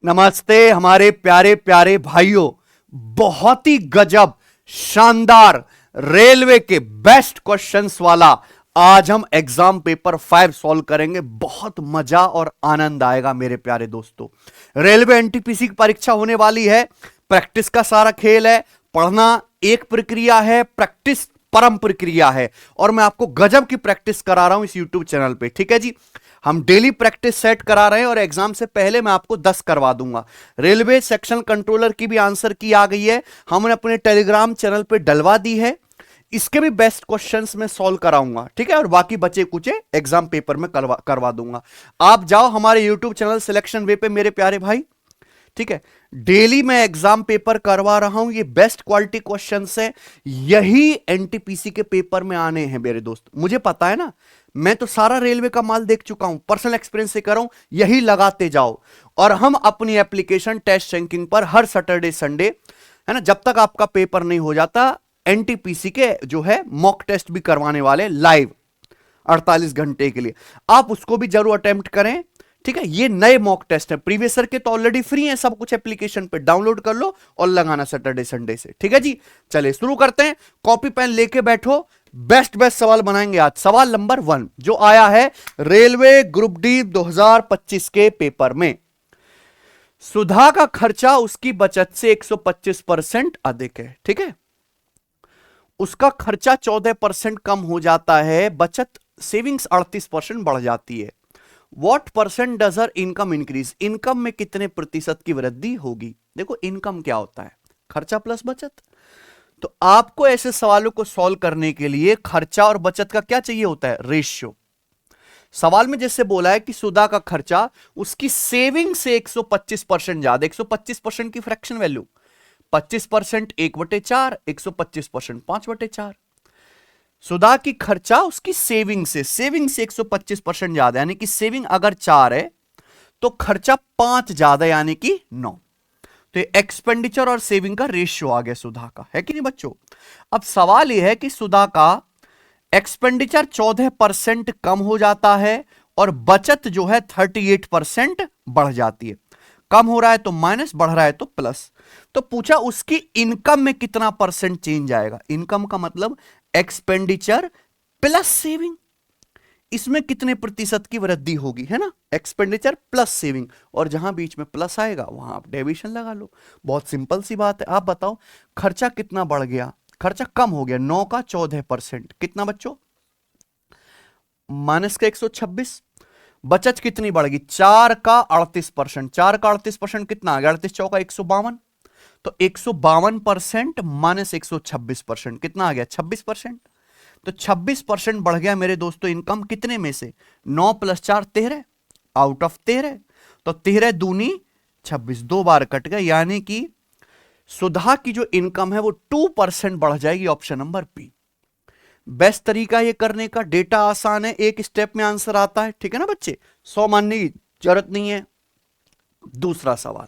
नमस्ते हमारे प्यारे प्यारे भाइयों। बहुत ही गजब शानदार रेलवे के बेस्ट क्वेश्चंस वाला आज हम एग्जाम पेपर 5 सॉल्व करेंगे। बहुत मजा और आनंद आएगा मेरे प्यारे दोस्तों। रेलवे एनटीपीसी की परीक्षा होने वाली है। प्रैक्टिस का सारा खेल है। पढ़ना एक प्रक्रिया है, प्रैक्टिस परम प्रक्रिया है। और मैं आपको गजब की प्रैक्टिस करा रहा हूं इस यूट्यूब चैनल पे। ठीक है जी, हम डेली प्रैक्टिस सेट करा रहे हैं और एग्जाम से पहले मैं आपको 10 करवा दूंगा। रेलवे सेक्शन कंट्रोलर की भी आंसर की आ गई है, हमने अपने टेलीग्राम चैनल पे डलवा दी है। इसके भी बेस्ट क्वेश्चंस मैं सॉल्व कराऊंगा, ठीक है, और बाकी बचे कुचे एग्जाम पेपर में करवा दूंगा। आप जाओ हमारे यूट्यूब चैनल सिलेक्शन वे पे मेरे प्यारे भाई, ठीक है। डेली मैं एग्जाम पेपर करवा रहा हूं, ये बेस्ट क्वालिटी क्वेश्चंस है, यही एनटीपीसी के पेपर में आने हैं मेरे दोस्त। मुझे पता है ना, मैं तो सारा रेलवे का माल देख चुका हूं, पर्सनल एक्सपीरियंस से कर रहा हूं। यही लगाते जाओ और हम अपनी एप्लीकेशन टेस्ट रैंकिंग पर हर सैटरडे संडे, है ना, जब तक आपका पेपर नहीं हो जाता, एनटीपीसी के जो है मॉक टेस्ट भी करवाने वाले लाइव 48 घंटे के लिए। आप उसको भी जरूर अटेम्प्ट करें, ठीक है। ये नए मॉक टेस्ट है, प्रीवियस ईयर के तो ऑलरेडी फ्री है, सब कुछ एप्लीकेशन पे डाउनलोड कर लो और लगाना सैटरडे संडे से, ठीक है जी। चलिए शुरू करते हैं, कॉपी पेन लेके बैठो। बेस्ट बेस्ट सवाल बनाएंगे आज। सवाल नंबर 1 जो आया है रेलवे ग्रुप डी 2025 के पेपर में, सुधा का खर्चा उसकी बचत से 125% अधिक है, ठीक है। उसका खर्चा 14% कम हो जाता है, बचत सेविंग्स 38% बढ़ जाती है। What percent does her income increase? Income में कितने प्रतिशत की वृद्धि होगी? देखो इनकम क्या होता है, खर्चा प्लस बचत। तो आपको ऐसे सवालों को सॉल्व करने के लिए खर्चा और बचत का क्या चाहिए होता है, रेशियो। सवाल में जैसे बोला है कि सुधा का खर्चा उसकी सेविंग से 125% ज्यादा, 125% की फ्रैक्शन वैल्यू, 25% 1/4, 125% 5/4। सुधा की खर्चा उसकी सेविंग से 125% ज्यादा, यानी कि सेविंग अगर 4 है तो खर्चा 5 ज्यादा, यानी कि 9। तो एक्सपेंडिचर और सेविंग का रेशियो आ गया सुधा का, है कि नहीं बच्चों। अब सवाल यह है कि सुधा का एक्सपेंडिचर 14% कम हो जाता है और बचत जो है 38% बढ़ जाती है। कम हो रहा है तो माइनस, बढ़ रहा है तो प्लस। तो पूछा उसकी इनकम में कितना परसेंट चेंज आएगा। इनकम का मतलब एक्सपेंडिचर प्लस सेविंग, इसमें कितने प्रतिशत की वृद्धि होगी, है ना। एक्सपेंडिचर प्लस सेविंग, और जहां बीच में प्लस आएगा वहां आप डेविएशन लगा लो। बहुत सिंपल सी बात है। आप बताओ खर्चा कितना बढ़ गया, खर्चा कम हो गया 9 का 14%, कितना बच्चों, माइनस का 126। बचत कितनी बढ़ गई, 4 का 38%, 4 का 38% कितना आ गया, 38 चौका 152। तो 152% माइनस 126% कितना आ गया, 26%। तो 26% बढ़ गया मेरे दोस्तों इनकम, कितने में से, 9 + 4 13, आउट ऑफ 13। तो 13 दूनी 26, 2 बार कट गए, यानी कि सुधा की जो इनकम है वो 2% बढ़ जाएगी। ऑप्शन नंबर बी बेस्ट तरीका ये करने का। डेटा आसान है, एक स्टेप में आंसर आता है, ठीक है ना बच्चे, 100 मानने की जरूरत नहीं है। दूसरा सवाल,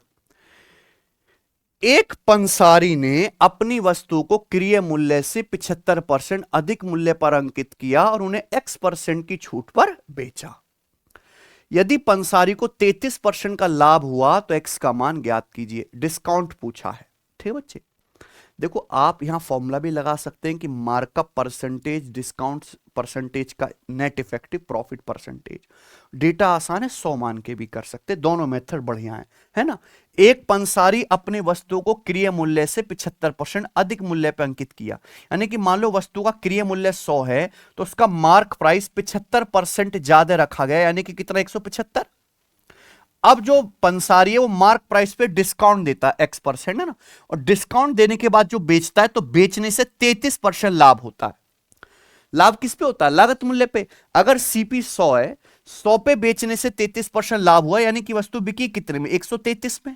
एक पंसारी ने अपनी वस्तु को क्रय मूल्य से 75% अधिक मूल्य पर अंकित किया और उन्हें X% की छूट पर बेचा। यदि पंसारी को 33% का लाभ हुआ तो X का मान ज्ञात कीजिए। डिस्काउंट पूछा है, ठीक है बच्चे। देखो आप यहां फॉर्मूला भी लगा सकते हैं कि मार्कअप परसेंटेज डिस्काउंट परसेंटेज का net effective profit percentage. Data आसान है, 100 मान के भी कर सकते, दोनों मेथड बढ़िया है ना। एक पंसारी अपने वस्तु को क्रय मूल्य से 75% अधिक मूल्य पर अंकित किया, यानी कि मान लो वस्तु का क्रय मूल्य 100 है तो उसका मार्क प्राइस 75% ज्यादा रखा गया, यानी कि कितना, 175। अब जो पंसारी है वो मार्क प्राइस पे डिस्काउंट देता है, X% है ना, और डिस्काउंट देने के बाद जो बेचता है तो बेचने से 33% लाभ होता है। लाभ किस पे होता है, लागत मूल्य पे। अगर सीपी 100 है, 100 पे बेचने से 33% लाभ हुआ, यानी कि वस्तु बिकी कितने में, 133 में।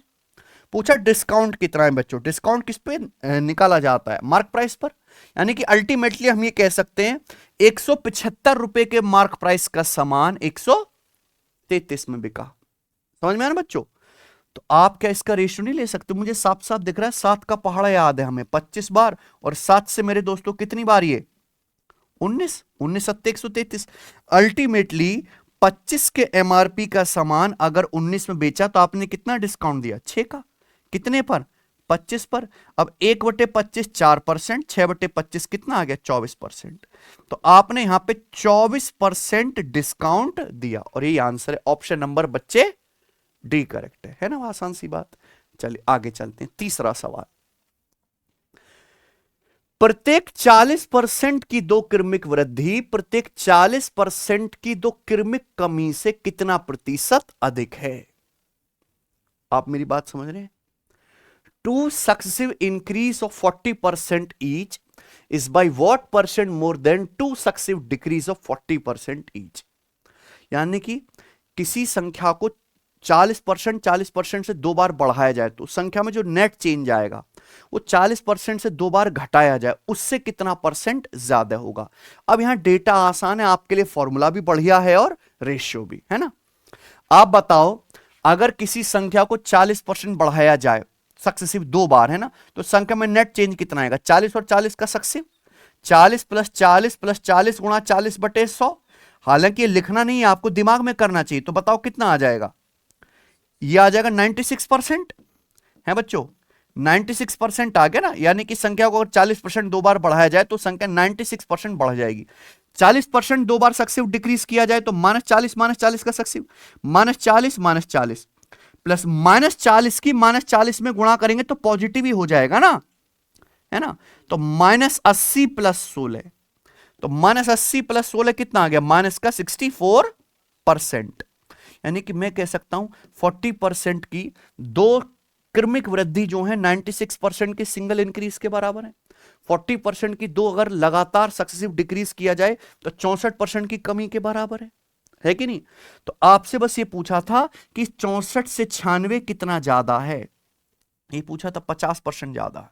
पूछा डिस्काउंट कितना है बच्चों, डिस्काउंट किस पे निकाला जाता है, मार्क प्राइस पर। यानी कि अल्टीमेटली हम ये कह सकते हैं 175 रुपए के मार्क प्राइस का सामान 133 में बिका। समझ में आया ना बच्चों। तो आप क्या इसका रेशियो नहीं ले सकते, मुझे साफ साफ दिख रहा है, 7 का पहाड़ा याद है हमें 25 बार, और 7 से मेरे दोस्तों कितनी बार, ये 19, 19 सत्ते 133। अल्टीमेटली 25 के एमआरपी का सामान अगर 19 में बेचा तो आपने कितना डिस्काउंट दिया? 6 का। कितने पर? 25 पर। अब 1/25 4%, 6/25 कितना आ गया? 24%। तो आपने यहां पे 24% डिस्काउंट दिया और ये आंसर है। ऑप्शन नंबर बच्चे डी करेक्ट है ना? आसान सी बात। चलिए आगे चलते हैं। तीसरा सवाल, प्रत्येक 40% की दो क्रमिक वृद्धि प्रत्येक 40% की दो क्रमिक कमी से कितना प्रतिशत अधिक है? आप मेरी बात समझ रहे हैं? Two successive increase of 40% each is by what percent more than two successive decrease of 40% each. यानी कि किसी संख्या को 40% से दो बार बढ़ाया जाए तो संख्या में जो नेट चेंज आएगा वो 40% से दो बार घटाया जाए, उससे कितना परसेंट ज्यादा होगा। अब यहां डेटा आसान है आपके लिए, फॉर्मूला भी बढ़िया है और रेशियो भी है ना। आप बताओ, अगर किसी संख्या को 40% बढ़ाया जाए सक्सेसिव दो बार है ना, तो संख्या में नेट चेंज कितना आएगा? 40 और 40 का सक्सेसिव, 40 प्लस 40 प्लस 40 गुणा 40/100। हालांकि ये लिखना नहीं है, आपको दिमाग में करना चाहिए। तो बताओ कितना आ जाएगा? ये आ जाएगा 96% है बच्चों। 96% आ गया ना, यानी कि संख्या को अगर 40% दो बार बढ़ाया जाए तो संख्या 96% बढ़ जाएगी। 40% दो बार सक्सेसिव डिक्रीज किया जाए तो -40 का सक्सेसिव, -40 प्लस -40 की -40 में गुणा करेंगे तो पॉजिटिव ही हो जाएगा ना, है ना। तो -80 प्लस 16, तो -80 प्लस 16 कितना आ गया? माइनस का 64%। यानी कि मैं कह सकता हूं 40% की दो क्रमिक वृद्धि जो है 96% की सिंगल इंक्रीज के बराबर है। 40% की दो अगर लगातार सक्सेसिव डिक्रीज किया जाए तो 64% की कमी के बराबर है कि नहीं? तो आपसे बस ये पूछा था कि 64 से 96 कितना ज्यादा है, ये पूछा था। 50% ज्यादा है।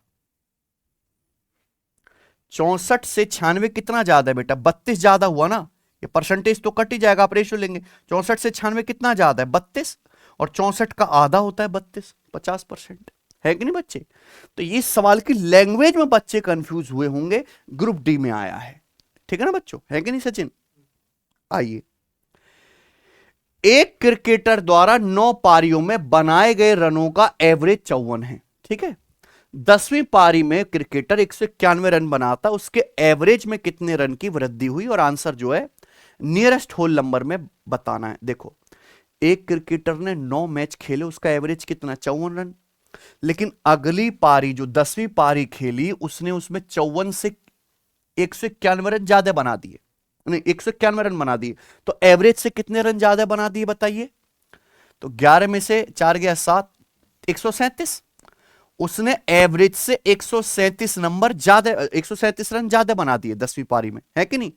64 से 96 कितना ज्यादा है बेटा? 32 ज्यादा हुआ ना। ये परसेंटेज तो कट ही जाएगा, आप रेशियो लेंगे। 64 से 96 कितना ज्यादा है? 32। और 64 का आधा होता है 32, 50% है कि नहीं बच्चे? तो ये सवाल की लैंग्वेज में बच्चे कंफ्यूज हुए होंगे, ग्रुप डी में आया है। ठीक है ना बच्चों, है कि नहीं सचिन? आइए, एक क्रिकेटर द्वारा 9 पारियों में बनाए गए रनों का एवरेज 54 है। ठीक है, 10वीं पारी में क्रिकेटर 191 रन बनाता, उसके एवरेज में कितने रन की वृद्धि हुई? और आंसर जो है नियरेस्ट होल नंबर में बताना है। देखो, एक क्रिकेटर ने 9 मैच खेले, उसका एवरेज कितना? 54 रन। लेकिन अगली पारी जो 10वीं पारी खेली, उसने उसमें 54 से 191 रन ज्यादा बना दिए, 191 रन बना दिए। तो एवरेज से कितने रन ज्यादा बना दिए बताइए? तो 11 में से 4 गया 7, 137। उसने एवरेज से 137 नंबर ज्यादा, 137 रन ज्यादा बना दिए 10वीं पारी में, है कि नहीं?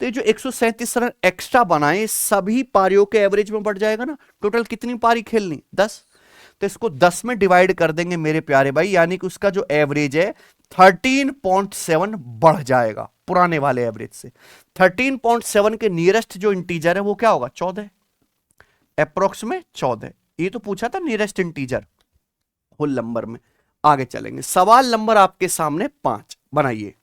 तो ये जो 137 रन एक्स्ट्रा बनाए सभी पारियों के एवरेज में बढ़ जाएगा ना। टोटल कितनी पारी खेलनी? 10। तो इसको 10 में डिवाइड कर देंगे मेरे प्यारे भाई, यानी कि उसका जो एवरेज है 13.7 बढ़ जाएगा पुराने वाले एवरेज से। 13.7 के नियरेस्ट जो इंटीजर है वो क्या होगा? 14, अप्रोक्सीमेट 14। ये तो पूछा था नियरेस्ट इंटीजर होल नंबर में। आगे चलेंगे, सवाल नंबर आपके सामने 5 बनाइए।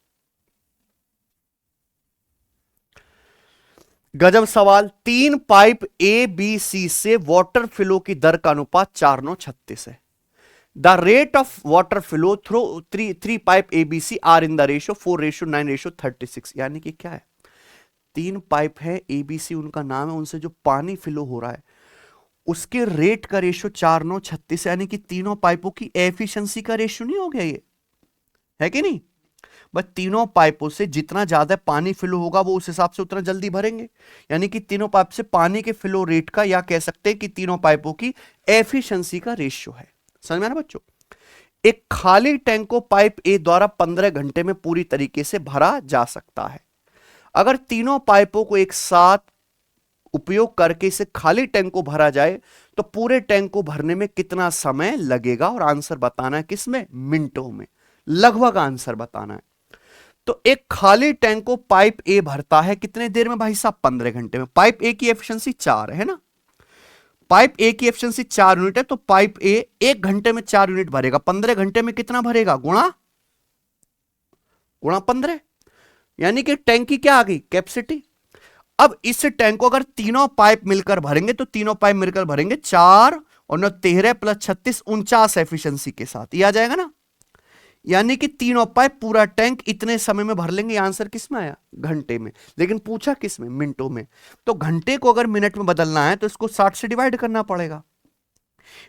गजब सवाल। 3 पाइप ए बी सी से वाटर फ्लो की दर का अनुपात 4:9:36 है। The rate of water flow through three pipe A B C are in the ratio 4:9:36। यानी कि क्या है? 3 पाइप है ए बी सी, उनका नाम है, उनसे जो पानी फ्लो हो रहा है उसके रेट का रेशियो 4:9:36, यानी कि तीनों पाइपों की एफिशिएंसी का रेशियो नहीं हो गया ये, है कि नहीं? बस तीनों पाइपों से जितना ज्यादा पानी फ्लो होगा वो उस हिसाब से उतना जल्दी भरेंगे। यानी कि तीनों पाइप से पानी के फ्लो रेट का, या कह सकते हैं कि तीनों पाइपों की एफिशिएंसी का रेशियो है। समझ में आया ना बच्चों? एक खाली टैंक को पाइप ए द्वारा 15 घंटे में पूरी तरीके से भरा जा सकता है। अगर तीनों पाइपों को एक साथ उपयोग करके इसे खाली टैंक को भरा जाए तो पूरे टैंक को भरने में कितना समय लगेगा? और आंसर बताना है किसमें? मिनटों में। लगभग आंसर बताना है। तो एक खाली टैंक को पाइप ए भरता है कितने देर में भाई साहब? 15 घंटे में। पाइप ए की एफिशिएंसी 4 है ना, पाइप ए की एफिशिएंसी 4 यूनिट है, तो पाइप ए 1 घंटे में 4 यूनिट भरेगा। 15 घंटे में कितना भरेगा? गुणा 15, यानी कि टैंक की क्या आ गई? कैपेसिटी। अब इस टैंक को अगर तीनों पाइप मिलकर भरेंगे तो तीनों पाइप मिलकर भरेंगे 4 और 9 13 प्लस 36 49 एफिशिएंसी के साथ, ये आ जाएगा ना। यानी कि तीनों पाइप पूरा टैंक इतने समय में भर लेंगे। आंसर किस में आया? घंटे में। लेकिन पूछा किस में? मिनटों में। तो घंटे को अगर मिनट में बदलना है तो इसको 60 से डिवाइड करना पड़ेगा।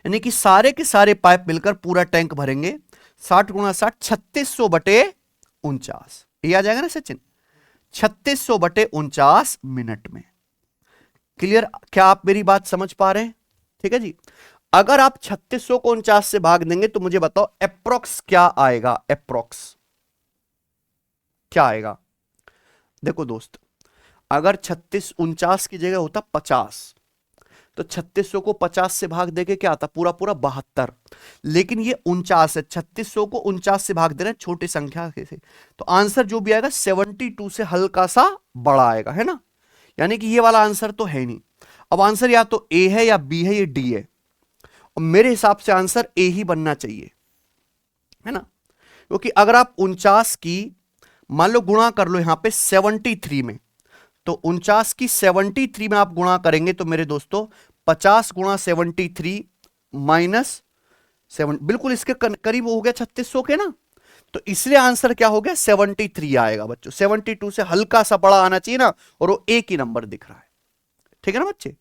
यानी कि सारे के सारे पाइप मिलकर पूरा टैंक भरेंगे 60 गुणा 60 3600 बटे 49, ये आ जाएगा ना सचिन, 3600 बटे 49 मिनट में। क्लियर? क्या आप मेरी बात समझ पा रहे हैं? ठीक है जी। अगर आप 3600 को 49 से भाग देंगे तो मुझे बताओ अप्रोक्स क्या आएगा? अप्रोक्स क्या आएगा? देखो दोस्त, अगर 36 49 की जगह होता 50 तो 3600 को 50 से भाग देके क्या आता? पूरा पूरा 72। लेकिन ये 49 है, 3600 को 49 से भाग दे रहे हैं छोटी संख्या से, तो आंसर जो भी आएगा 72 से हल्का सा बड़ा आएगा, है ना। यानी कि ये वाला आंसर तो है नहीं। अब आंसर या तो ए है या बी है, ये डी है। और मेरे हिसाब से आंसर ए ही बनना चाहिए, है ना। क्योंकि अगर आप 49 की मान लो गुणा कर लो यहां पे 73 में, तो 49 की 73 में आप गुणा करेंगे तो मेरे दोस्तों 50 गुणा 73 माइनस 7, बिल्कुल इसके करीब हो गया 3600 के ना। तो इसलिए आंसर क्या हो गया? 73 आएगा बच्चों। 72 से हल्का सा बड़ा आना चाहिए ना, और वो एक ही नंबर दिख रहा है। ठीक है ना बच्चे?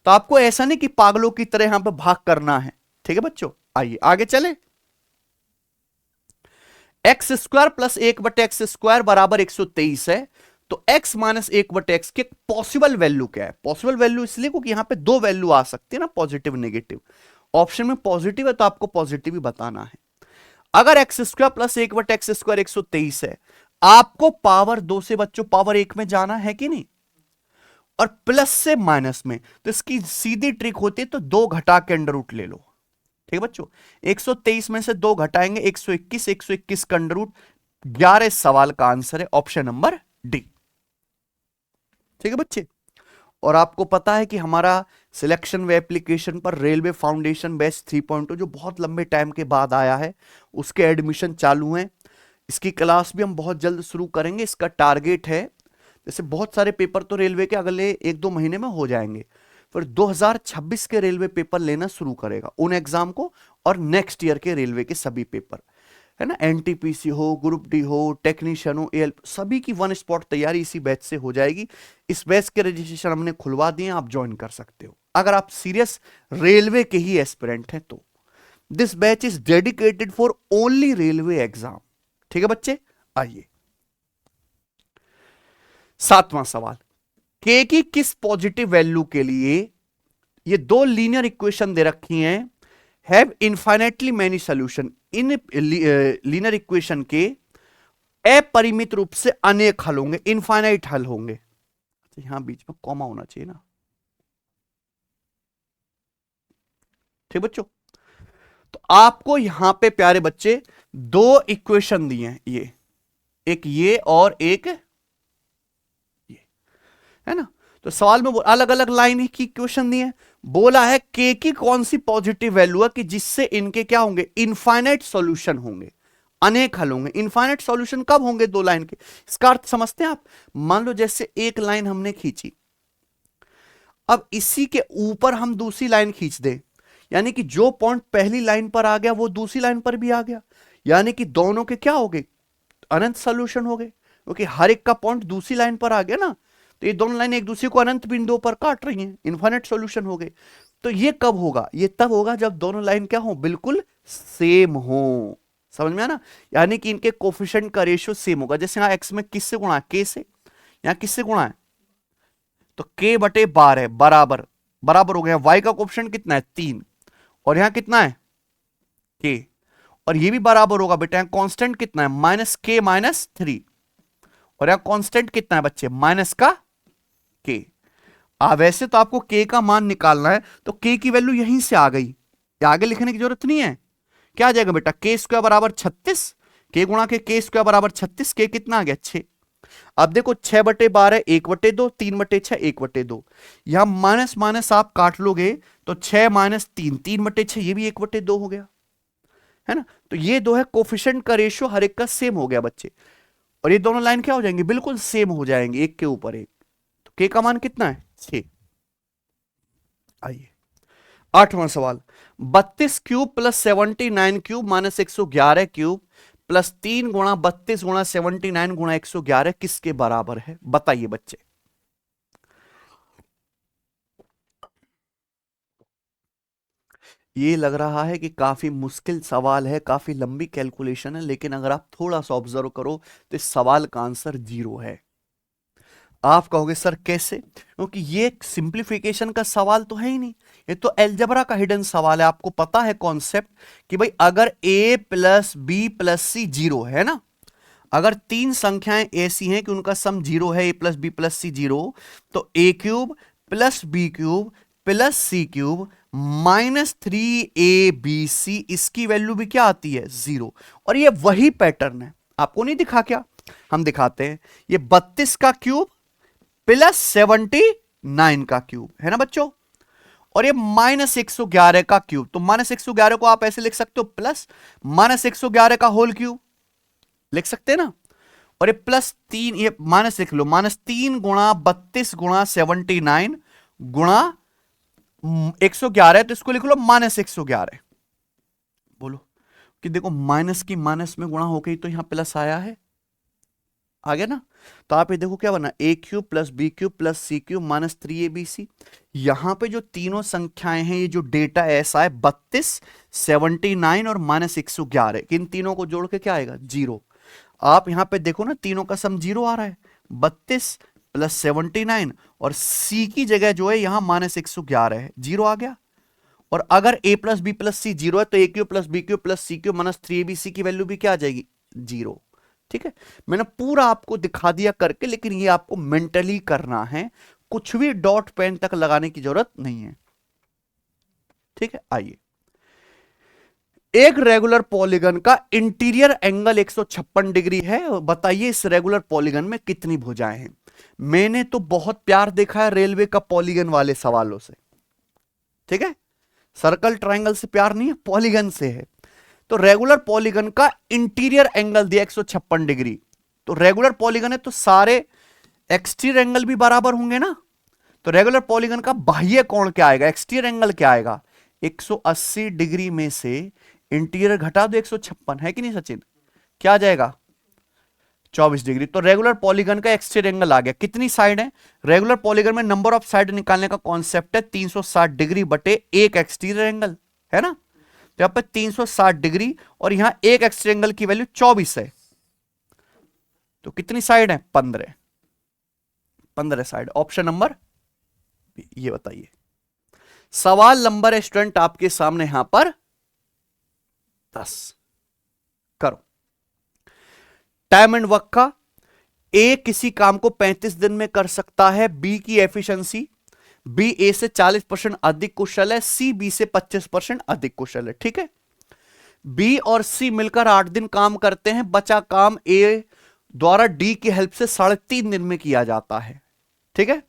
तो आपको ऐसा नहीं कि पागलों की तरह यहां पे भाग करना है। ठीक है बच्चों, आइए आगे चले। एक्स स्क्वायर प्लस 1/x² बराबर 123 है। तो x माइनस 1/x के पॉसिबल वैल्यू क्या है? पॉसिबल वैल्यू इसलिए क्योंकि यहां पे दो वैल्यू आ सकती है ना, पॉजिटिव नेगेटिव। ऑप्शन में पॉजिटिव है तो आपको पॉजिटिव ही बताना है। अगर x² प्लस 1/x² 123 है, आपको पावर 2 से बच्चों पावर 1 में जाना है कि नहीं, और प्लस से माइनस में, तो इसकी सीधी ट्रिक होती है तो 2 घटा के अंडर रूट ले लो। ठीक है बच्चों, 123 में से 2 घटाएंगे 121, 121 का अंडर रूट 11। सवाल का आंसर है ऑप्शन नंबर डी। ठीक है बच्चे। और आपको पता है कि हमारा सिलेक्शन व एप्लीकेशन पर रेलवे फाउंडेशन बैच 3.0 जो बहुत लंबे टाइम के बाद आया है, उसके एडमिशन चालू हैं। इसकी क्लास भी हम बहुत जल्द शुरू करेंगे। इसका टारगेट है, जैसे बहुत सारे पेपर तो रेलवे के अगले 1-2 महीने में हो जाएंगे, फिर 2026 के रेलवे पेपर लेना शुरू करेगा उन एग्जाम को, और नेक्स्ट ईयर के रेलवे के सभी पेपर, है ना, एनटीपीसी हो, ग्रुप डी हो, टेक्नीशियन हो, एएल, सभी की वन स्पॉट तैयारी इसी बैच से हो जाएगी। इस बैच के रजिस्ट्रेशन हमने खुलवा दिए, आप ज्वाइन कर सकते हो अगर आप सीरियस रेलवे के ही एस्पिरेंट हैं तो। This batch is dedicated for only railway exam. ठीक है बच्चे, आइए 7वां सवाल। के की किस पॉजिटिव वैल्यू के लिए ये 2 लीनियर इक्वेशन दे रखी हैं, have infinitely many solution. In linear equation के अपरिमित रूप से अनेक हल होंगे, इनफाइनाइट हल होंगे। तो यहां बीच में कॉमा होना चाहिए ना। ठीक बच्चों, तो आपको यहां पे प्यारे बच्चे 2 इक्वेशन दिए हैं, ये एक ये और एक ये, है ना। तो सवाल में अलग अलग लाइन की इक्वेशन दी है। बोला है के की कौन सी पॉजिटिव वैल्यू है कि जिससे इनके क्या होंगे? इनफाइनाइट सॉल्यूशन होंगे, अनेक हल होंगे। इनफाइनाइट सॉल्यूशन कब होंगे? 2 लाइन के। इसका अर्थ समझते हैं आप? मान लो जैसे एक लाइन हमने खींची, अब इसी के ऊपर हम दूसरी लाइन खींच दें, यानी कि जो पॉइंट पहली लाइन पर आ गया वो दूसरी लाइन पर भी आ गया, यानी कि दोनों के क्या हो गए? अनंत सॉल्यूशन हो गए, क्योंकि हर एक का पॉइंट दूसरी लाइन पर आ गया ना। तो ये दोनों लाइन एक दूसरे को अनंत बिंदुओं पर काट रही हैं, इनफाइनाइट सॉल्यूशन हो गए। तो ये कब होगा? ये तब होगा जब दोनों लाइन क्या हो? बिल्कुल सेम हो। समझ में आना? यानी कि इनके कोफिशिएंट का रेशियो सेम होगा। जैसे यहां एक्स में किससे गुणा है? के से। यहां किससे गुणा है? तो k बटे 12 बराबर बराबर हो गया। y का कोफिशिएंट कितना है? 3, और यहां कितना है? k, और ये भी बराबर होगा बेटा। यहां कांस्टेंट कितना है? -k-3, और यहां कांस्टेंट कितना है बच्चे? माइनस का k। वैसे तो आपको k का मान निकालना है, तो k की वैल्यू यहीं से आ गई, आगे लिखने की जरूरत नहीं है। क्या आ जाएगा बेटा? k² बराबर 36, k गुणा के k² बराबर 36, k कितना आ गया? 6। अब देखो 6/12 1/2, 3/6 1/2, यहां माइनस माइनस आप काट लोगे तो 6 - 3 3/6, ये भी 1/2 हो गया, है ना। तो ये दो है कोफिशिएंट का रेशियो हर एक का सेम हो गया बच्चे, और ये दोनों लाइन क्या हो जाएंगे? बिल्कुल सेम हो जाएंगे, एक के ऊपर एक। तो के का मान कितना है 6। आइए 8वां सवाल, 32 cube plus 79 cube minus 111 cube plus 3 गुणा 32 गुणा 79 गुणा 111 किसके बराबर है? बताइए बच्चे। ये लग रहा है कि काफी मुश्किल सवाल है, काफी लंबी कैलकुलेशन है, लेकिन अगर आप थोड़ा सा ऑब्जर्व करो तो इस सवाल का आंसर 0 है। आप कहोगे सर कैसे? क्योंकि ये सिंप्लीफिकेशन का सवाल तो है ही नहीं, ये तो अलजेब्रा का हिडन सवाल है। आपको पता है कॉन्सेप्ट कि भाई अगर a plus B plus C 0 है ना, अगर तीन संख्याएं ऐसी हैं कि उनका सम 0 है, a plus B plus C 0, तो a cube plus B cube plus C cube minus 3abc, इसकी वैल्यू भी क्या आती है 0। और ये वही पैटर्न है, आपको नहीं दिखा क्या? हम दिखाते हैं। ये 32 का क्यूब प्लस 79 का क्यूब है ना बच्चों, और ये माइनस 111 का क्यूब। तो माइनस 111 को आप ऐसे लिख सकते हो प्लस माइनस 111 का होल क्यूब लिख सकते हैं ना, और ये प्लस 3, ये माइनस लिख लो, माइनस 3 गुणा 32 गुणा 79 गुणा 111, तो इसको लिख लो माइनस 111। बोलो कि देखो माइनस की माइनस में गुणा हो गई तो यहां प्लस आया है, आ गया ना। तो आप ये देखो क्या बना, a cube plus B cube plus C cube minus 3abc। यहां पे जो तीनों संख्याएं हैं, ये जो डेटा ऐसा है 32 79 और माइनस 111, इन तीनों को जोड़ के क्या आएगा 0। आप यहां पे देखो ना, तीनों का सम 0 आ रहा है, 32 प्लस 79, और c की जगह जो है यहां माइनस 111 है, 0 आ गया। और अगर a plus B plus C 0 है तो a cube plus B cube plus C cube minus 3abc की वैल्यू भी क्या आ जाएगी 0। ठीक है, मैंने पूरा आपको दिखा दिया करके, लेकिन ये आपको मेंटली करना है, कुछ भी डॉट पेन तक लगाने की जरूरत नहीं है। ठीक है, आइए, एक रेगुलर पॉलीगन का इंटीरियर एंगल 156 डिग्री है, बताइए इस रेगुलर पॉलीगन में कितनी भुजाएं हैं? मैंने तो बहुत प्यार देखा है रेलवे का पॉलीगन वाले सवालों से। ठीक है, सर्कल ट्रायंगल से प्यार नहीं है, पॉलीगन से है। तो रेगुलर पॉलीगन का इंटीरियर एंगल दिया 156 डिग्री, तो रेगुलर पॉलीगन है तो सारे एक्सटीरियर एंगल भी बराबर होंगे ना। तो रेगुलर पॉलीगन का बाह्य कोण क्या आएगा, एक्सटीरियर एंगल क्या आएगा, 180 डिग्री में से इंटीरियर घटा दो 156, है कि नहीं सचिन? क्या आ जाएगा 24 डिग्री। तो रेगुलर पॉलीगन का एक्सटीरियर एंगल आ गया। कितनी साइड है? रेगुलर पॉलीगन में नंबर ऑफ साइड निकालने का कॉन्सेप्ट है 360 डिग्री बटे एक एक्सटीरियर एंगल, है ना। तो यहां पर 360 डिग्री और यहां एक एक्सटीरियर एंगल की वैल्यू 24 है, तो कितनी साइड है 15 साइड। ऑप्शन नंबर ये बताइए। सवाल नंबर है स्टूडेंट आपके सामने यहां पर 10। करो। टाइम एंड वर्क का, ए किसी काम को 35 दिन में कर सकता है, बी की एफिशिएंसी, बी ए से 40% अधिक कुशल है, सी बी से 25% अधिक कुशल है। ठीक है, बी और सी मिलकर 8 दिन काम करते हैं, बचा काम ए द्वारा डी की हेल्प से 3.5 दिन में किया जाता है। ठीक है,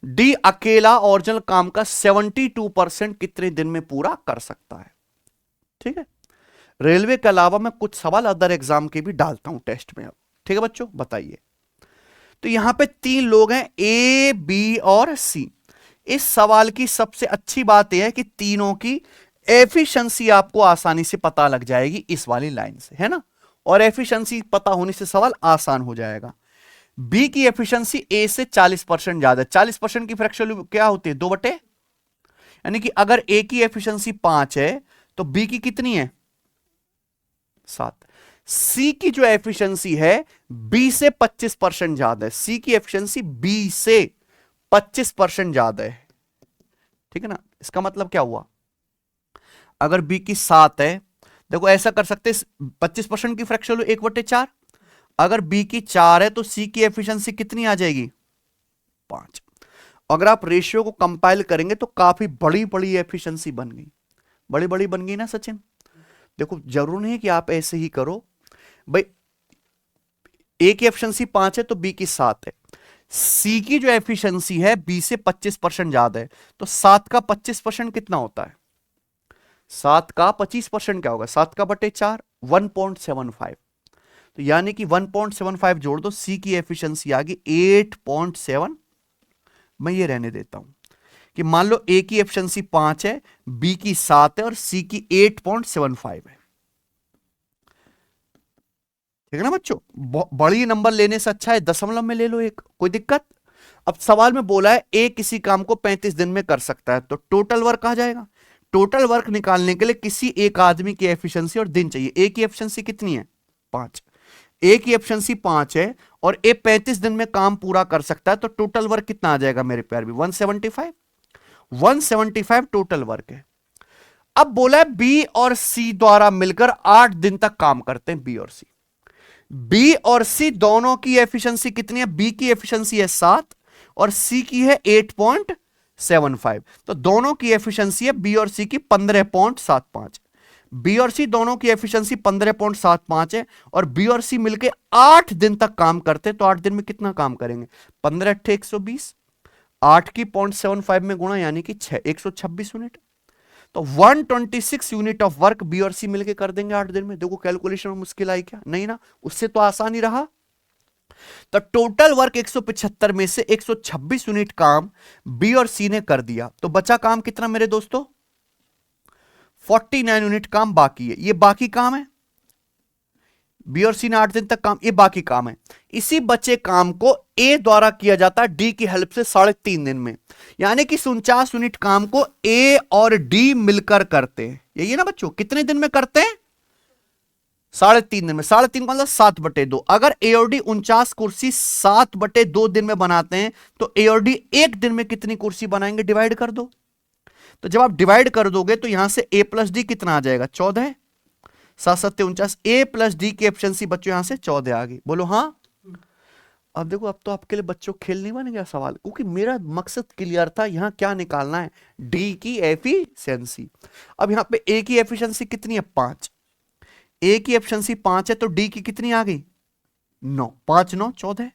डी अकेला ओरिजिनल काम का 72% कितने दिन में पूरा कर सकता है। ठीक है, रेलवे के अलावा मैं कुछ सवाल अदर एग्जाम के भी डालता हूं टेस्ट में अब। ठीक है बच्चों, बताइए। तो यहां पे 3 लोग हैं, ए बी और सी। इस सवाल की सबसे अच्छी बात यह है कि तीनों की एफिशिएंसी आपको आसानी से पता लग जाएगी इस वाली लाइन से, है ना। और एफिशिएंसी पता होने से सवाल आसान हो जाएगा। बी की एफिशिएंसी ए से 40% ज्यादा है। 40% की फ्रैक्शन क्या होती है 2/, यानी कि अगर ए की एफिशिएंसी 5 है तो बी की कितनी है 7। सी की जो एफिशिएंसी है बी से 25% ज्यादा है, सी की एफिशिएंसी बी से 25% ज्यादा है। ठीक है ना, इसका मतलब क्या हुआ, अगर बी की 7 है, देखो ऐसा कर सकते 25% की फ्रैक्शन 1/4। अगर बी की 4 है तो सी की एफिशिएंसी कितनी आ जाएगी 5। अगर आप रेशियो को कंपाइल करेंगे तो काफी बड़ी बड़ी एफिशिएंसी बन गई, बड़ी बड़ी बन गई ना सचिन। देखो जरूर नहीं है कि आप ऐसे ही करो भाई, ए की एफिशिएंसी 5 है तो बी की 7 है, सी की जो एफिशिएंसी है बी से 25% ज्यादा है, तो 7 का 25% कितना होता है, 7 का 25% क्या होगा, 7 का बटे 4 1.75। तो यानी कि 1.75 जोड़ दो, सी की एफिशिएंसी आ गई 8.7 मैं ये रहने देता हूं कि मान लो ए की एफिशिएंसी 5 है, बी की 7 है और सी की 8.75 है। ठीक है ना बच्चों, बड़ी नंबर लेने से अच्छा है दशमलव में ले लो एक, कोई दिक्कत। अब सवाल में बोला है ए किसी काम को 35 दिन में कर सकता है, तो टोटल वर्क आ जाएगा। टोटल वर्क निकालने के लिए किसी एक आदमी की एफिशिएंसी और दिन चाहिए। ए की एफिशिएंसी कितनी है? 5। ए की एफिशिएंसी 5 है और ए 35 दिन में काम पूरा कर सकता है, तो टोटल वर्क कितना आ जाएगा मेरे प्यार भी? 175। 175 टोटल वर्क है। अब बोला है बी और सी द्वारा मिलकर 8 दिन तक काम करते हैं। बी और सी, बी और सी दोनों की एफिशिएंसी कितनी है? बी की एफिशिएंसी है 7 और सी की है 8.75, तो दोनों की एफिशिएंसी है बी और सी की 15.75। बी और सी दोनों की एफिशिएंसी 15.75 है और बी और सी मिलके 8 दिन तक काम करते हैं, तो 8 दिन में कितना काम करेंगे? 15 × 120, 8 की 0.75 में गुणा, यानी कि 126 यूनिट। तो 126 यूनिट ऑफ वर्क बी और सी मिलके कर देंगे 8 दिन में। देखो कैलकुलेशन में मुश्किल आई क्या? नहीं ना, उससे तो आसान ही रहा। तो टोटल वर्क 175 में से 126 यूनिट काम बी और सी ने कर दिया, तो बचा काम कितना मेरे दोस्तों? 49 यूनिट काम बाकी है। ये बाकी काम है, बी और सी ने 8 दिन तक काम, ये बाकी काम है। इसी बचे काम को ए द्वारा किया जाता है डी की हेल्प से 3.5 दिन में, यानी कि 49 यूनिट काम को ए और डी मिलकर करते हैं। यही है ना बच्चों, कितने दिन में करते हैं? 3.5 दिन में। 3.5 का मतलब 7/2। अगर ए और डी 49 कुर्सी 7/2 दिन में बनाते हैं, तो ए और डी एक दिन में कितनी कुर्सी बनाएंगे? डिवाइड कर दो। तो जब आप डिवाइड कर दोगे तो यहां से ए प्लस डी कितना आ जाएगा? 14। 7 7 49, ए प्लस डी की एफिशिएंसी बच्चों यहां से 14 आ गई। बोलो हाँ। अब देखो, अब तो आपके लिए बच्चों खेल नहीं बन गया सवाल, क्योंकि मेरा मकसद क्लियर था, यहां क्या निकालना है? डी की एफिशिएंसी। अब यहां पे ए की एफिशिएंसी कितनी है? 5। ए की एफिशिएंसी 5 है, तो डी की कितनी आ गई? 9। 5 9 14,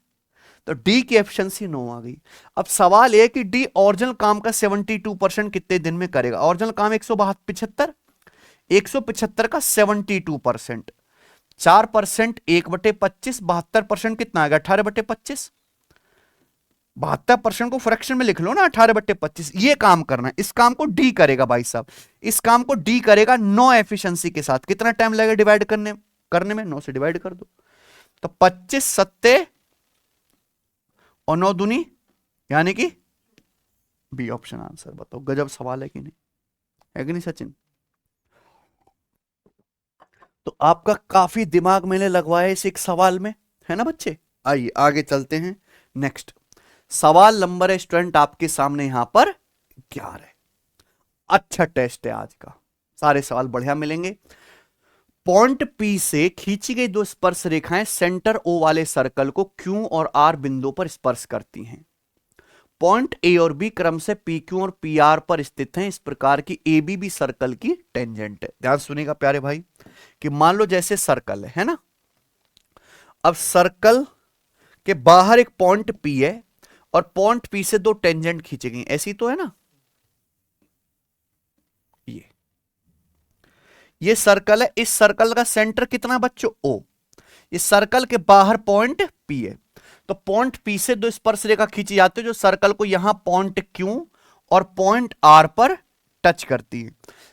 तो डी की एफिशिएंसी 9 आ गई। अब सवाल यह कि डी ओरिजिनल काम का 72% कितने दिन में करेगा? ओरिजिनल काम 175, 175 का 72%, 4%, 1/25, 72% कितना आ गया? 18/25। 72% को फ्रैक्शन में लिख लो ना, 18/25। ये काम करना है, इस काम को डी करेगा भाई साहब। इस काम को डी करेगा 9 एफिशिएंसी के साथ। कितना टाइम लगेगा डिवाइड करने में? 9 से डिवाइड कर दो, तो 25 सत्ते और 9 दूनी, यानी कि बी ऑप्शन आंसर। बताओ गजब सवाल है कि नहीं? है कि नहीं सचिन? तो आपका काफी दिमाग मैंने लगवाया इस एक सवाल में, है ना बच्चे? आइए आगे चलते हैं। नेक्स्ट सवाल नंबर है स्टूडेंट आपके सामने यहां पर 11। अच्छा टेस्ट है आज का, सारे सवाल बढ़िया मिलेंगे। पॉइंट पी से खींची गई 2 स्पर्श रेखाएं सेंटर ओ वाले सर्कल को क्यू और आर बिंदु पर स्पर्श करती हैं। पॉइंट ए और बी क्रम से पी क्यू और पी आर पर स्थित हैं। इस प्रकार की ए बी भी सर्कल की टेंजेंट है। ध्यान सुनिएगा प्यारे भाई, कि मान लो जैसे सर्कल है ना, अब सर्कल के बाहर एक पॉइंट पी है और पॉइंट पी से 2 टेंजेंट खींची गई, ऐसी तो है ना। ये सर्कल है, इस सर्कल का सेंटर कितना बच्चों? ओ। इस सर्कल के बाहर पॉइंट पी है, तो पॉइंट पी से 2 स्पर्श रेखा खींची जाती है जो सर्कल को यहां पॉइंट क्यू और पॉइंट आर पर टच करती है।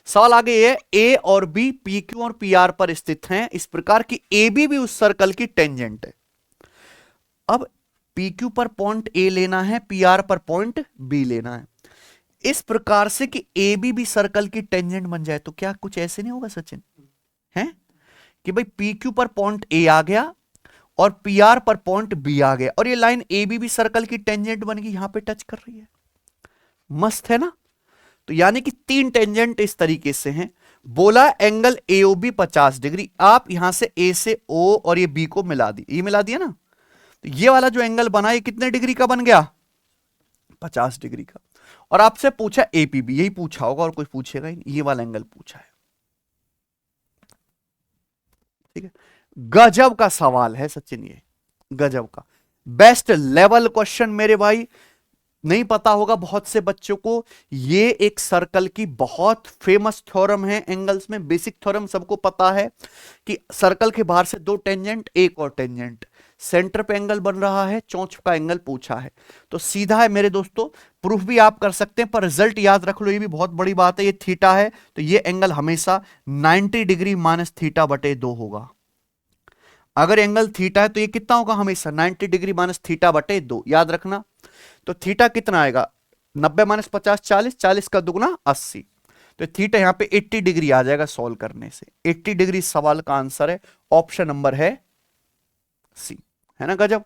सवाल आगे ये, ए और बी पी क्यू और पी आर पर स्थित हैं। इस प्रकार की ए बी भी उस सर्कल की टेंजेंट है। अब पी क्यू पर पॉइंट ए लेना है, पी आर पर पॉइंट बी लेना है, इस प्रकार से कि ए बी भी सर्कल की टेंजेंट बन जाए। तो क्या कुछ ऐसे नहीं होगा सचिन? है कि भाई पी क्यू पर पॉइंट ए आ गया और पी आर पर पॉइंट बी आ गया, और ये लाइन ए बी भी सर्कल की टेंजेंट बन गई, यहां पे टच कर रही है। मस्त है ना? तो यानी कि 3 टेंजेंट इस तरीके से हैं। बोला एंगल एओबी 50 डिग्री। आप यहां से ए से ओ और ये बी को मिला दी, ये मिला दिया ना, तो ये वाला जो एंगल बना ये कितने डिग्री का बन गया? 50 डिग्री का। और आपसे पूछा एपीबी, यही पूछा होगा और कुछ पूछेगा ही नहीं, ये वाला एंगल पूछा है। ठीक है, गजब का सवाल है सचिन, ये गजब का बेस्ट लेवल क्वेश्चन मेरे भाई। नहीं पता होगा बहुत से बच्चों को, ये एक सर्कल की बहुत फेमस थ्योरम है एंगल्स में। बेसिक थ्योरम सबको पता है कि सर्कल के बाहर से 2 टेंजेंट, एक और टेंजेंट, सेंटर पे एंगल बन रहा है, चोंच का एंगल पूछा है, तो सीधा है मेरे दोस्तों। प्रूफ भी आप कर सकते हैं, पर रिजल्ट याद रख लो, ये भी बहुत बड़ी बात है। ये थीटा है तो ये एंगल हमेशा 90 डिग्री माइनस थीटा बटे 2 होगा। अगर एंगल थीटा है तो ये कितना होगा, हमेशा 90 डिग्री माइनस थीटा बटे 2, याद रखना। तो थीटा कितना आएगा, 90 माइनस 50 40, 40 का दुगना 80, तो थीटा यहां पे 80 डिग्री आ जाएगा सॉल्व करने से। 80 डिग्री सवाल का आंसर है, ऑप्शन नंबर है सी, है ना गजब।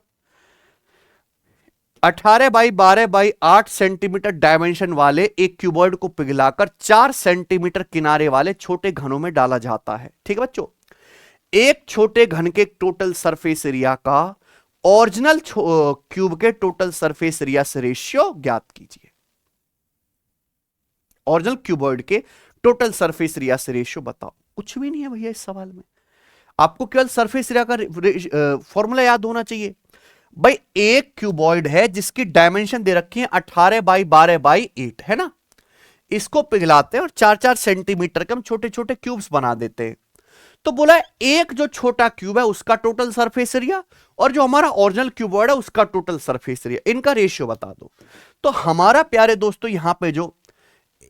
18 बाई 12 बाई 8 सेंटीमीटर डायमेंशन वाले एक क्यूबॉइड को पिघलाकर 4 सेंटीमीटर किनारे वाले छोटे घनों में डाला जाता है। ठीक है बच्चों, एक छोटे घन के टोटल सरफेस एरिया का ओरिजिनल क्यूब के टोटल सरफेस एरिया से रेशियो ज्ञात कीजिए। ओरिजिनल क्यूबॉइड के टोटल सरफेस एरिया से रेशियो बताओ। कुछ भी नहीं है भैया इस सवाल में, आपको केवल सरफेस एरिया का फॉर्मूला याद होना चाहिए। भाई एक क्यूबॉइड है जिसकी डायमेंशन दे रखी है 18 बाई 12 बाई 8, है ना। इसको पिघलाते हैं और 4-4 सेंटीमीटर के हम छोटे छोटे क्यूब्स बना देते हैं। तो बोला एक जो छोटा क्यूब है उसका टोटल सरफेस एरिया और जो हमारा ओरिजिनल क्यूबॉइड है उसका टोटल सरफेस एरिया, इनका रेशियो बता दो। तो हमारा प्यारे दोस्तों यहां पे जो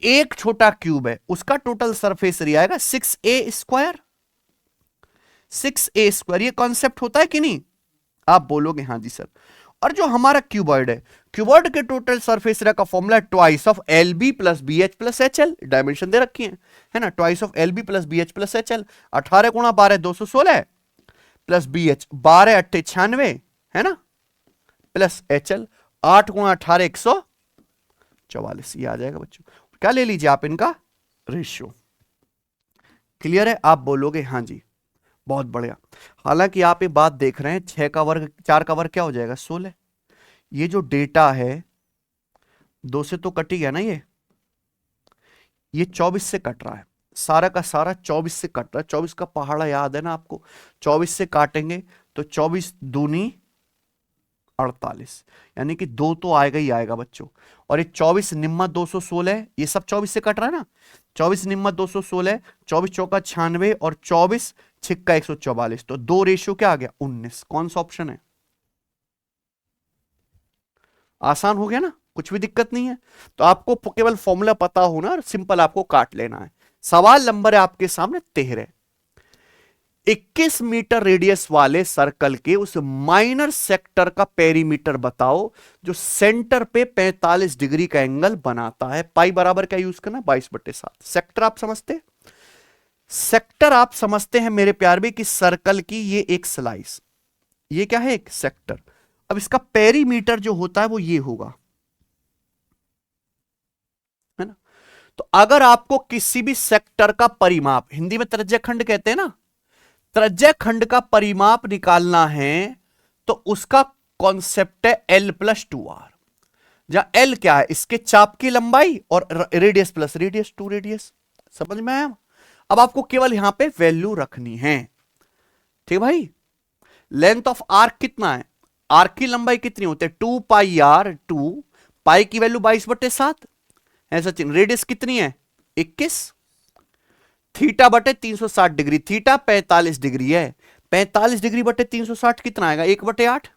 एक छोटा क्यूब है उसका टोटल सरफेस एरिया आएगा 6a स्क्वायर। 6a स्क्वायर, ये कॉन्सेप्ट होता है कि नहीं, आप बोलोगे हाँ जी सर। और जो हमारा क्यूबॉइड है, क्यूबॉइड के टोटल सरफेस एरिया का formula twice of L B plus B H plus H L, dimension दे रखी है ना, twice of L B plus B H plus H L. 18 गुणा 12 216 प्लस बी एच 12 8 96, है ना, प्लस एच एल 8 गुणा 18 144, ये आ जाएगा बच्चों। क्या ले लीजिए आप, इनका रेशियो। क्लियर है, आप बोलोगे हाँ जी, बहुत बढ़िया। हालांकि आप ये बात देख रहे हैं 6 का वर्ग 4 का वर्ग क्या हो जाएगा 16। ये जो डेटा है 2 से तो कट ही गया ना, ये 24 से कट रहा है, सारा का सारा 24 से कट रहा है। 24 का पहाड़ा याद है ना आपको, 24 से काटेंगे तो 24 दूनी 48, यानी कि 2 तो आएगा ही आएगा बच्चों। और ये 24 निम्मा 216, ये सब 24 से कट रहा है ना, 24 निम्मा 216, 24 चौका 96 और 24 छिक्का 144, तो 2 रेशियो क्या आ गया 19। कौन सा ऑप्शन है, आसान हो गया ना, कुछ भी दिक्कत नहीं है। तो आपको केवल फॉर्मूला पता होना और सिंपल आपको काट लेना है। सवाल नंबर है आपके सामने 13। 21 मीटर रेडियस वाले सर्कल के उस माइनर सेक्टर का पेरीमीटर बताओ जो सेंटर पे 45 डिग्री का एंगल बनाता है। पाई बराबर क्या यूज करना, 22/7। सेक्टर आप समझते हैं, सेक्टर आप समझते हैं मेरे प्यार भी कि सर्कल की ये एक स्लाइस, ये क्या है एक सेक्टर। अब इसका पेरीमीटर जो होता है वो ये होगा, है ना। तो अगर आपको किसी भी सेक्टर का परिमाप, हिंदी में त्रिज्याखंड कहते हैं ना, त्रिज्याखंड का परिमाप निकालना है तो उसका कॉन्सेप्ट है L+2R, जहां L क्या है, इसके चाप की लंबाई और रेडियस प्लस रेडियस 2 रेडियस। समझ में आया। अब आपको केवल यहां पे वैल्यू रखनी है, ठीक भाई। लेंथ ऑफ आर्क कितना है, आर्क की लंबाई कितनी होती है 2 पाई आर, 2 पाई की वैल्यू 22/7 है सचिन। रेडियस कितनी है 21, थीटा बटे 360 डिग्री, थीटा 45 डिग्री है, 45 डिग्री बटे 360 कितना आएगा 1/8।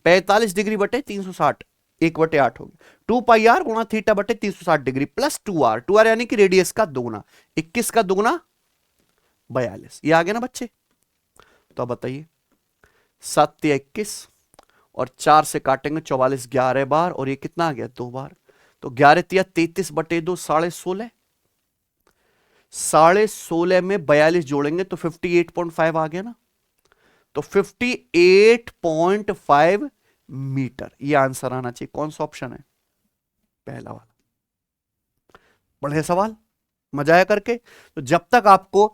45 डिग्री बटे 360 1/8 हो गया। 2 पाई आर गुणा थीटा बटे 360 डिग्री प्लस 2R, 2R यानी कि रेडियस का दुगुना, 21 का दुगुना 42, ये आ गया ना बच्चे। तो अब बताइए 7 या 21 और 4 से काटेंगे 44, 11 बार और ये कितना आ गया 2 बार, तो 11 या 33 बटे 2 16.5, 16.5 में 42 जोड़ेंगे तो 58.5 आ गया ना, तो 58.5 मीटर ये आंसर आना चाहिए। कौन सा ऑप्शन है, पहला वाला। बढ़िया सवाल, मजा आया करके। तो जब तक आपको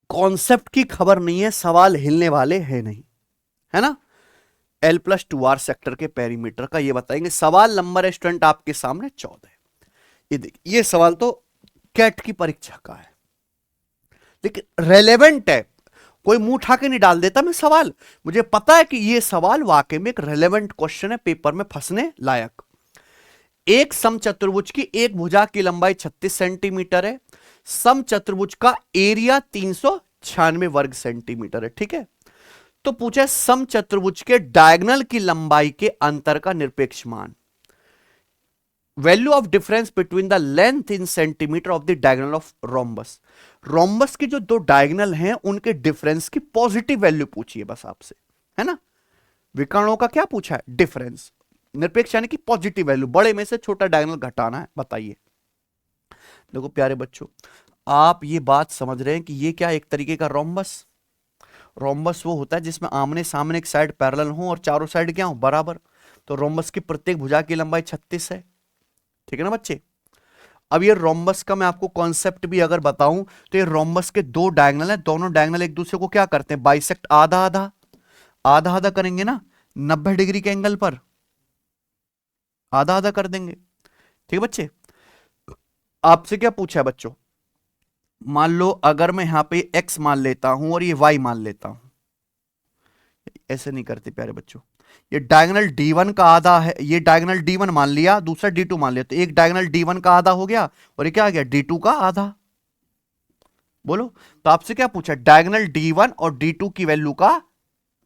कॉन्सेप्ट की खबर नहीं है सवाल हिलने वाले हैं नहीं, है ना। L+2R सेक्टर के पेरीमीटर का ये बताएंगे। सवाल नंबर है स्टूडेंट आपके सामने 14। ये देखिए, ये सवाल तो कैट की परीक्षा का है लेकिन रेलेवेंट है, कोई मुंह उठा के नहीं डाल देता मैं सवाल। मुझे पता है कि ये सवाल वाकई में एक रेलेवेंट क्वेश्चन है, पेपर में फंसने लायक। एक समचतुर्भुज की एक भुजा की लंबाई 36 सेंटीमीटर है, समचतुर्भुज का एरिया 396 वर्ग सेंटीमीटर है, ठीक है। तो पूछा समचतुर्भुज के डायगोनल की लंबाई के अंतर का निरपेक्ष मान, value of difference between the length in centimetre of the diagonal of rhombus. Rhombus की जो दो डायगोनल हैं उनके डिफरेंस की पॉजिटिव वैल्यू पूछी है बस आपसे, है ना। विकर्णों का क्या पूछा है, डिफरेंस, निरपेक्ष यानी कि पॉजिटिव वैल्यू, बड़े में से छोटा डायगोनल घटाना है, बताइए। देखो प्यारे बच्चों, आप ये बात समझ रहे हैं कि ये क्या एक तरीके का रोम्बस, रोम्बस वो होता है जिसमें आमने सामने एक साइड पैरेलल हो और चारों साइड क्या हो, बराबर। तो रोम्बस की प्रत्येक भुजा की लंबाई 36 है, ठीक है ना बच्चे। अब ये रोम्बस का मैं आपको कॉन्सेप्ट भी अगर बताऊं तो ये रोम्बस के दो डायगोनल हैं, दोनों डायगोनल एक दूसरे को क्या करते हैं, बाइसेक्ट, आधा आधा आधा आधा करेंगे ना, 90 डिग्री के एंगल पर आधा आधा कर देंगे, ठीक है बच्चे। आपसे क्या पूछा है बच्चों, मान लो अगर मैं यहां पे x मान लेता हूं और ये y मान लेता हूं, ऐसे नहीं करते प्यारे बच्चों, ये डायगोनल D1 का आधा है, ये डायगोनल D1 मान लिया, दूसरा D2 मान लिया, तो एक डायगोनल D1 का आधा हो गया और ये क्या आ गया, D2 का आधा। बोलो, तो आपसे क्या पूछा, डायगोनल D1 और D2 की वैल्यू का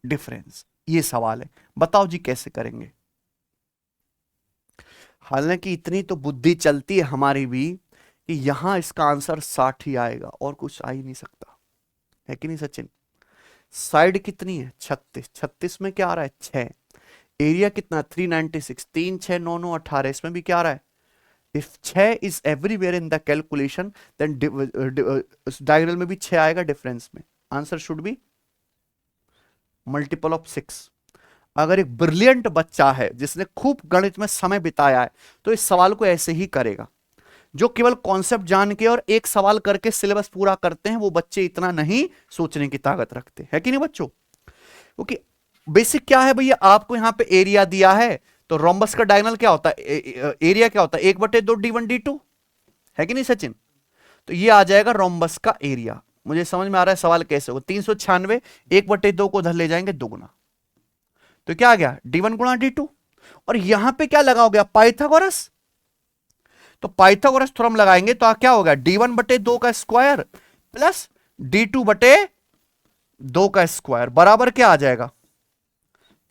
डिफरेंस, ये सवाल है, बताओ जी कैसे करेंगे। हालांकि इतनी तो बुद्धि चलती है हमारी भी कि यहां इसका आंसर 60 ही आएगा और कुछ आ ही नहीं सकता, है कि नहीं सचिन। साइड कितनी है, 36, 36 में क्या आ रहा है, 6, एरिया कितना 396, 3 6 9 9 18, इसमें भी क्या आ रहा है, if 6 is everywhere in the calculation then diagonal में भी 6 आएगा डिफरेंस में, answer should be multiple of 6। अगर एक ब्रिलियंट बच्चा है जिसने खूब गणित में समय बिताया है तो इस सवाल को ऐसे ही करेगा। जो केवल कॉन्सेप्ट जान के और एक सवाल करके सिलेबस पूरा करते हैं वो बच्चे इतना नहीं सोचने की ताकत रखते हैं, कि नहीं बच्चों। क्योंकि बेसिक क्या है भैया, आपको यहां पे एरिया दिया है तो रोम्बस का डायगोनल क्या होता है, एरिया क्या होता है, 1/2 D1 D2, है कि नहीं सचिन। तो ये आ जाएगा रोम्बस का एरिया। मुझे समझ में आ रहा है सवाल कैसे होगा, 396, 1/2 को उधर ले जाएंगे दुगुना, तो क्या आ गया D1 गुणा D2, और यहां पे क्या लगाओगे आप, पाइथागोरस। तो पाइथागोरस थ्योरम लगाएंगे तो क्या होगा, D1/2 का स्क्वायर प्लस D2/2 का स्क्वायर बराबर क्या आ जाएगा,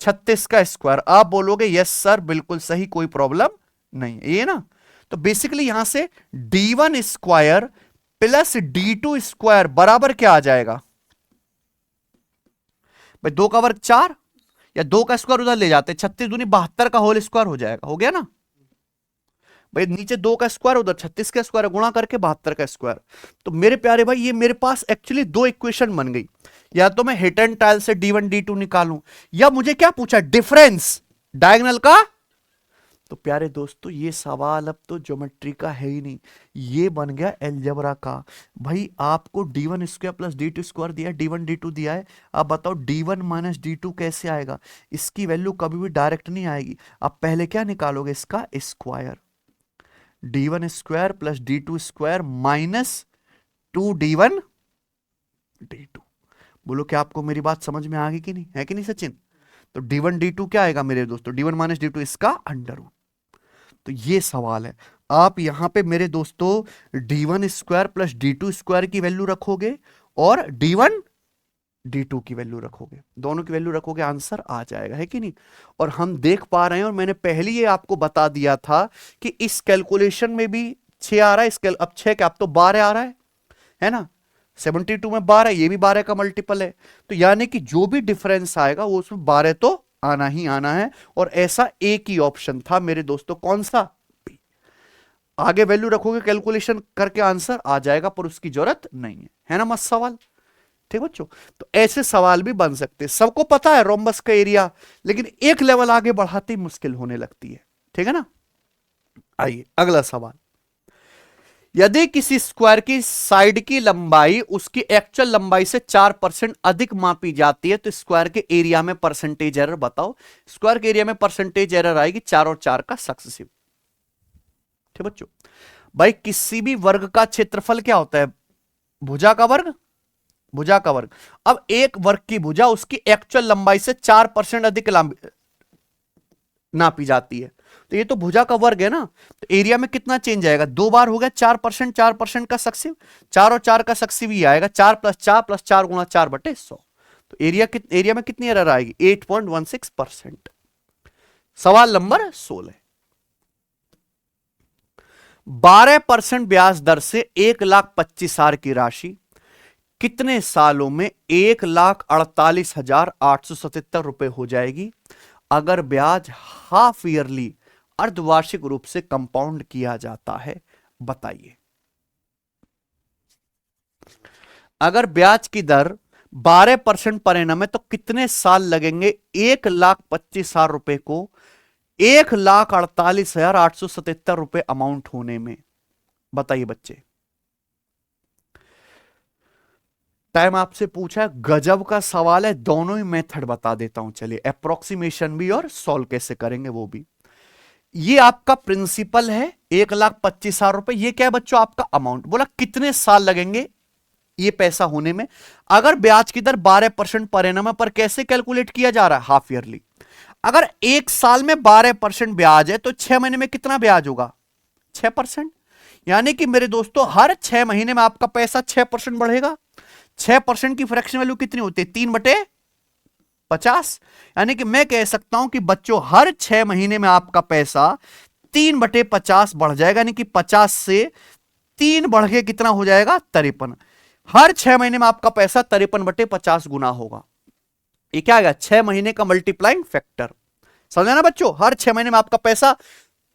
36 का स्क्वायर। आप बोलोगे यस सर बिल्कुल सही, कोई प्रॉब्लम नहीं है, ये ना। तो बेसिकली यहां से D1 square plus D2 square बराबर क्या आ जाएगा भाई, 2 का वर्ग 4, या 2 का स्क्वायर उधर ले जाते, 36 दूनी 72 का होल स्क्वायर हो जाएगा, हो गया ना भाई। नीचे 2 का स्क्वायर, उधर 36 का स्क्वायर, गुणा करके 72 का स्क्वायर। तो मेरे प्यारे भाई ये मेरे पास एक्चुअली दो इक्वेशन बन गई, या तो मैं हिट एंड टाइल से D1 D2 निकालूं, या मुझे क्या पूछा, डिफरेंस डायगोनल का। तो प्यारे दोस्तों ये सवाल अब तो ज्योमेट्री का है ही नहीं, ये बन गया अलजेब्रा का। भाई आपको D1 square plus D2 square दिया है, D1 D2 दिया है, अब बताओ D1 माइनस D2 कैसे आएगा। इसकी वैल्यू कभी भी डायरेक्ट नहीं आएगी, आप पहले क्या निकालोगे, इसका square, D1 square plus D2 square minus 2D1 D2। बोलो क्या आपको मेरी बात समझ में आ गई कि नहीं, है कि नहीं सचिन। तो D1 D2 क्या आएगा मेरे दोस्तों, D1 माइनस D2 इसका अंडर रूट। तो ये सवाल है, आप यहां पे मेरे दोस्तों D1 square plus D2 square की वैल्यू रखोगे और D1 D2 की वैल्यू रखोगे, दोनों की वैल्यू रखोगे, आंसर आ जाएगा, है कि नहीं। और हम देख पा रहे हैं, और मैंने पहले ये आपको बता दिया था कि इस कैलकुलेशन में भी 6 आ रहा है, अब 6 क्या, अब तो 12 आ रहा है ना। 72 में 12, ये भी 12 का मल्टीपल है, तो यानी कि जो भी डिफरेंस आएगा वो उसमें 12 तो आना ही आना है। और ऐसा एक ही ऑप्शन था मेरे दोस्तों, कौन सा, आगे वैल्यू रखोगे कैलकुलेशन करके आंसर आ जाएगा, पर उसकी जरूरत नहीं है ना मस्त सवाल, ठीक बच्चों। तो ऐसे सवाल भी बन सकते हैं, सबको पता है रोम्बस का एरिया, लेकिन एक लेवल आगे बढ़ाते ही मुश्किल होने लगती है, ठीक है ना। आइए अगला सवाल, यदि किसी स्क्वायर की साइड की लंबाई उसकी एक्चुअल लंबाई से 4% अधिक मापी जाती है तो स्क्वायर के एरिया में परसेंटेज एरर बताओ। स्क्वायर के एरिया में परसेंटेज एरर आएगी 4 और 4 का सक्सेसिव, ठीक बच्चों। भाई किसी भी वर्ग का क्षेत्रफल क्या होता है, भुजा का वर्ग, भुजा का वर्ग। अब एक वर्ग की भुजा उसकी एक्चुअल लंबाई से 4% अधिक नापी जाती है, तो ये तो भुजा का वर्ग है ना, तो एरिया में कितना चेंज आएगा, 2 बार हो गया 4%, 4% का सक्सिव, 4 और 4 का सक्सिव ही आएगा, 4 + 4 + 4 × 4/100। तो एरिया में कितनी एरर आएगी? 8.16%। सवाल नंबर 16, 12% ब्याज दर से 1,25,000 की राशि कितने सालों में 1,48,877 रुपए हो जाएगी अगर ब्याज हाफ ईयरली अर्धवार्षिक रूप से कंपाउंड किया जाता है? बताइए। अगर ब्याज की दर 12% पर एनम है तो कितने साल लगेंगे 1,25,000 रुपए को 1,48,877 रुपए अमाउंट होने में? बताइए बच्चे। टाइम आपसे पूछा है, गजब का सवाल है, दोनों ही मेथड बता देता हूं। चलिए, अप्रोक्सीमेशन भी और सॉल्व कैसे करेंगे वो भी। ये आपका प्रिंसिपल है 1,25,000 रुपए। ये क्या है बच्चों? आपका अमाउंट। बोला कितने साल लगेंगे ये पैसा होने में। अगर ब्याज की दर 12% पर एनम है, पर कैसे कैलकुलेट किया जा रहा है? Half yearly. अगर एक साल में 12% ब्याज है तो 6 महीने में कितना ब्याज होगा? 6%। यानी कि मेरे दोस्तों हर 6 महीने में आपका पैसा 6% बढ़ेगा। 6% की फ्रैक्शन वैल्यू कितनी होती है? 3/50। यानी कि मैं कह सकता हूं कि बच्चों हर 6 महीने में आपका पैसा 3/50 बढ़ जाएगा। यानी कि 50 से 3 बढ़ के कितना हो जाएगा? 53। हर 6 महीने में आपका पैसा 53/50 गुना होगा। ये क्या आएगा? 6 महीने का मल्टीप्लाइंग फैक्टर। समझा ना बच्चों? हर 6 महीने में आपका पैसा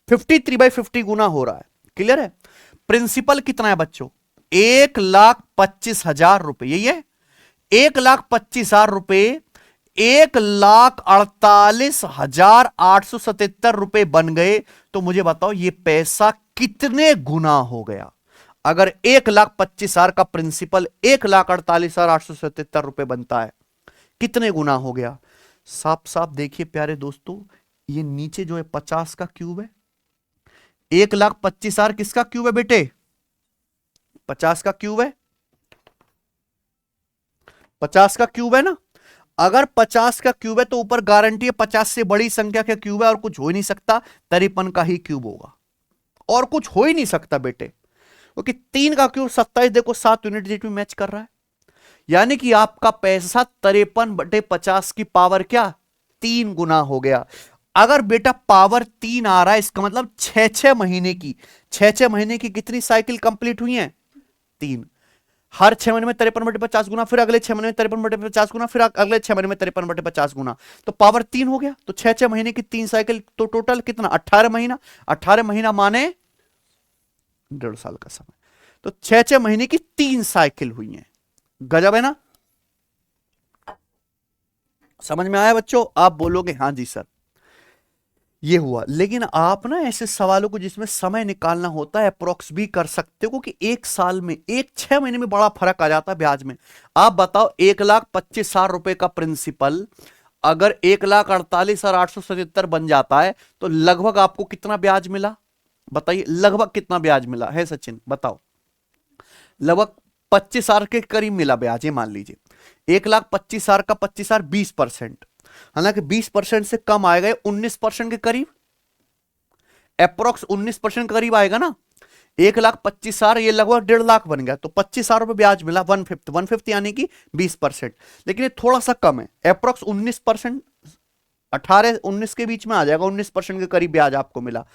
53/50 गुना हो रहा है। क्लियर है? प्रिंसिपल कितना है बच्चों? 1,25,000 रुपए। यही है 1,25,000 रुपए 1,48,877 रुपए बन गए। तो मुझे बताओ ये पैसा कितने गुना हो गया? अगर 1,25,000 का प्रिंसिपल 1,48,877 रुपए बनता है, कितने गुना हो गया? साफ साफ देखिए प्यारे दोस्तों, ये नीचे जो है 50 का क्यूब है। 1,25,000 किसका क्यूब है बेटे? 50 का क्यूब है। 50 का क्यूब है ना। अगर 50 का क्यूब है तो ऊपर गारंटी है 50 से बड़ी संख्या का क्यूब है और कुछ हो ही नहीं सकता, 53 का ही क्यूब होगा और कुछ हो ही नहीं सकता बेटे, क्योंकि 3 का क्यूब 27, देखो 7 यूनिट डिजिट में मैच कर रहा है। यानी कि आपका पैसा 53/50 की पावर क्या? 3 गुना हो गया। अगर बेटा पावर 3 आ रहा है, इसका मतलब 6 महीने की 6 महीने की कितनी साइकिल कंप्लीट हुई है? 3। हर 6 महीने में 53/50 गुना, फिर अगले 6 महीने में 53/50 गुना, फिर अगले 6 महीने में 53/50 गुना, तो पावर 3 हो गया। तो 6 महीने की 3 साइकिल, तो टोटल कितना? 18 महीना। 18 महीना माने 1.5 साल का समय। तो 6 महीने की 3 साइकिल हुई है। गजब है ना? समझ में आया बच्चों? आप बोलोगे हाँ जी सर, ये हुआ। लेकिन आप ना ऐसे सवालों को जिसमें समय निकालना होता है अप्रोक्स भी कर सकते हो, क्योंकि एक साल में 6 महीने में बड़ा फर्क आ जाता है ब्याज में। आप बताओ 1,25,000 रुपए का प्रिंसिपल अगर 1,48,877 बन जाता है तो लगभग आपको कितना ब्याज मिला? बताइए लगभग कितना ब्याज मिला है सचिन? बताओ। लगभग 25,000 के करीब मिला ब्याज। ये मान लीजिए 1,25,000 का 25,000 20%, हालांकि 20% से कम आएगा, 19% के करीब, अप्रोक्स 19% के करीब आएगा ना। 1,25,000 ये लगभग 1.5 लाख बन गया, तो 25,000 रुपए ब्याज मिला। 1/5 यानी कि 20%। लेकिन ये थोड़ा सा कम है, अप्रोक्स 19%, 18-19 के बीच में आ जाएगा। 19% के करीब ब्याज आपको मिला।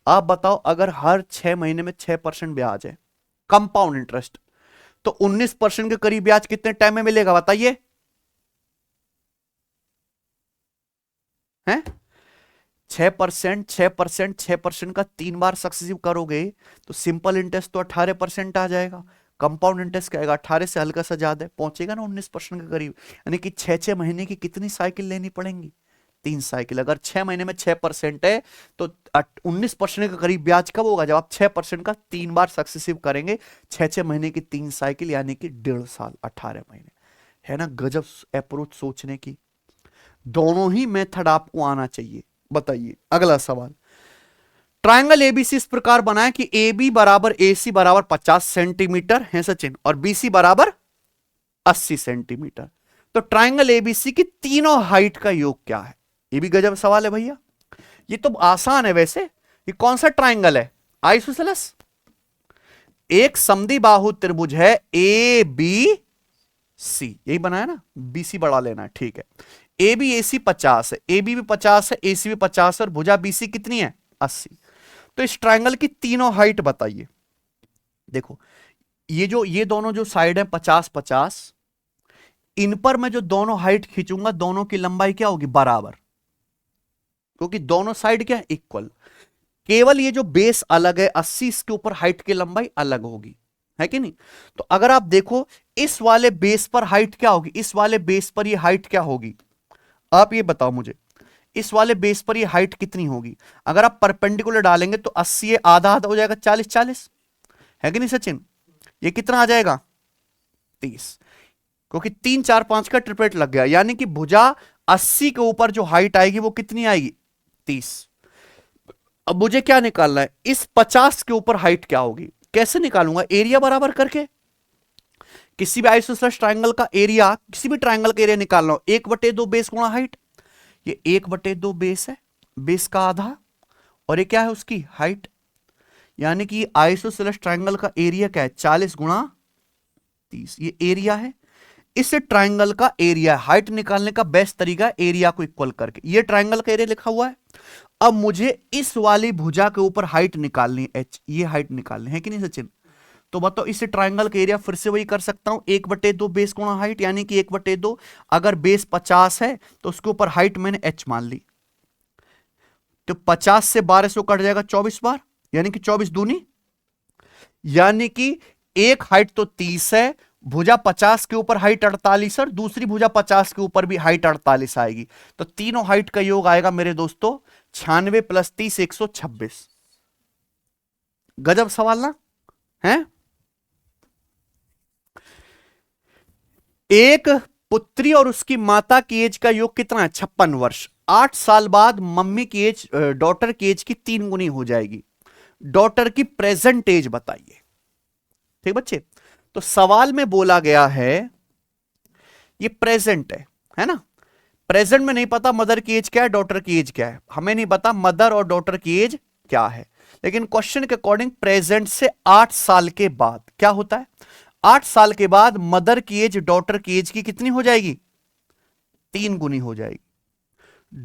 आप बताओ अगर हर 6 महीने में 6% ब्याज है कंपाउंड इंटरेस्ट, तो 19% के करीब ब्याज कितने टाइम में मिलेगा? बताइए। हैं? 6%, 6%, 6% का 3 बार सक्सेसिव करोगे तो सिंपल इंटरेस्ट तो 18% आ जाएगा। कंपाउंड इंटरेस्ट क्या आएगा? 18 से हल्का सा ज्यादा पहुंचेगा ना 19% के करीब। यानी कि 6 महीने की कितनी साइकिल लेनी पड़ेंगी? 3 साइकिल। अगर 6 महीने में 6% है तो 19% के करीब ब्याज कब होगा? जब आप 6% का 3 बार सक्सेसिव करेंगे। 6 महीने की 3 साइकिल यानी कि 1.5 साल, 18 महीने। है ना गजब अप्रोच सोचने की। दोनों ही मेथड आपको आना चाहिए। बताइए अगला सवाल। ट्रायंगल एबीसी इस प्रकार बना है कि ए बी बराबर ए सी बराबर 50 सेंटीमीटर है सचिन, और बीसी बराबर 80 सेंटीमीटर। तो ट्रायंगल एबीसी की तीनों हाइट का योग क्या है? ये भी गजब सवाल है भैया। ये तो आसान है वैसे। ये कौन सा ट्रायंगल है? आइसोसेलेस। एक समद्विबाहु त्रिभुज है ए बी सी, यही बनाया ना, बीसी बढ़ा लेना है, ठीक है। ए बी ए सी 50 है, ए बी भी 50 है, ए सी भी 50 है, और भुजा बीसी कितनी है 80। तो इस ट्रायंगल की तीनों हाइट बताइए। देखो ये दोनों जो साइड है 50-50, इन पर मैं जो दोनों हाइट खींचूंगा दोनों की लंबाई क्या होगी बराबर, क्योंकि दोनों साइड क्या है इक्वल। केवल ये जो बेस अलग है 80, इसके ऊपर हाइट की लंबाई अलग होगी, है कि नहीं। तो अगर आप देखो इस वाले बेस पर हाइट क्या होगी, इस वाले बेस पर ये हाइट क्या होगी, आप ये बताओ मुझे, इस वाले बेस पर ये हाइट कितनी होगी। अगर आप परपेंडिकुलर डालेंगे तो 80 है, आधा आधा हो जाएगा 40-40, है कि नहीं सचिन। ये कितना आ जाएगा 30, क्योंकि 3 4 5 का ट्रिपलेट लग गया, यानी कि भुजा 80 के ऊपर जो हाइट आएगी वो कितनी आएगी 30। अब मुझे क्या निकालना है, इस 50 के ऊपर हाइट क्या होगी, कैसे निकालूंगा, एरिया बराबर करके। किसी भी आइसोसेलेस ट्रायंगल का एरिया, किसी भी ट्रायंगल का एरिया निकालना हो 1/2 बेस गुणा हाइट। ये 1/2 बेस है, बेस का आधा, और ये क्या है उसकी हाइट, यानी कि आइसोसेलेस ट्रायंगल का एरिया क्या है 40 गुणा 30, ये एरिया है। इस ट्रायंगल का एरिया, हाइट निकालने का बेस्ट तरीका एरिया को इक्वल करके, ये ट्रायंगल का एरिया लिखा हुआ है। अब मुझे इस वाली भुजा के ऊपर हाइट निकालनी है एच, ये हाइट निकालनी है कि नहीं सचिन। तो बताओ इस ट्रायंगल का एरिया फिर से वही कर सकता हूं, 1/2 बेस गुणा हाइट, यानी कि 1/2, अगर बेस 50 है तो उसके ऊपर हाइट मैंने एच मान ली, तो 50 से 1200 कट जाएगा 24 बार, यानी कि 24 दूनी, यानी कि एक हाइट तो 30 है, भुजा 50 के ऊपर हाइट 48 और दूसरी भुजा 50 के ऊपर भी हाइट 48 आएगी। तो तीनों हाइट का योग आएगा मेरे दोस्तों 96 + 30 126। गजब सवाल ना है। एक पुत्री और उसकी माता की एज का योग कितना है 56 वर्ष। 8 साल बाद मम्मी की एज, डॉटर की एज की 3 गुनी हो जाएगी। डॉटर की प्रेजेंट एज बताइए। ठीक बच्चे, तो सवाल में बोला गया है ये प्रेजेंट है ना। प्रेजेंट में नहीं पता मदर की एज क्या है, डॉटर की एज क्या है, हमें नहीं पता मदर और डॉटर की एज क्या है, लेकिन क्वेश्चन के अकॉर्डिंग प्रेजेंट से 8 साल के बाद क्या होता है, 8 साल के बाद मदर की एज डॉटर की एज की कितनी हो जाएगी 3 गुनी हो जाएगी।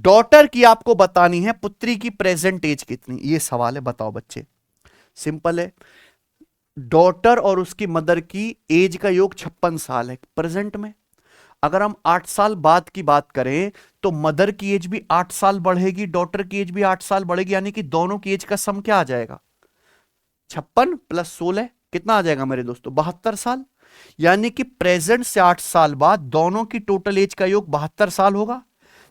डॉटर की आपको बतानी है पुत्री की प्रेजेंट एज कितनी, ये सवाल है, बताओ बच्चे। सिंपल है, डॉटर और उसकी मदर की एज का योग 56 साल है प्रेजेंट में। अगर हम 8 साल बाद की बात करें तो मदर की एज भी 8 साल बढ़ेगी, डॉटर की एज भी 8 साल बढ़ेगी, यानी कि दोनों की एज का सम क्या आ जाएगा 56 + 16 कितना आ जाएगा मेरे दोस्तों 72 साल। यानी कि प्रेजेंट से 8 साल बाद दोनों की टोटल एज का योग 72 साल होगा,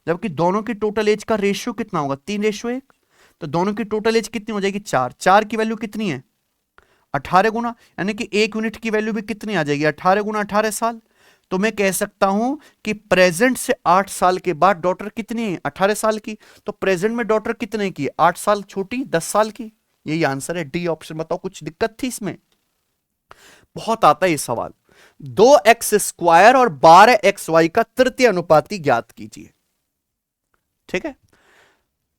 जबकि दोनों की टोटल एज का रेशियो कितना होगा 3:1। तो दोनों की टोटल एज कितनी हो जाएगी 4, 4 की वैल्यू कितनी है 18 गुना, यानी कि 1 यूनिट की वैल्यू भी कितनी आ जाएगी 18 गुना 18 साल। तो मैं कह सकता हूं कि प्रेजेंट से 8 साल के बाद डॉटर कितनी है 18 साल की। तो प्रेजेंट में डॉटर कितने की 8 साल छोटी 10 साल की, यही आंसर है डी ऑप्शन। बताओ कुछ दिक्कत थी इसमें, बहुत आता है ये सवाल। 2x² और 12xy का तृतीय अनुपाती ज्ञात कीजिए। ठीक है,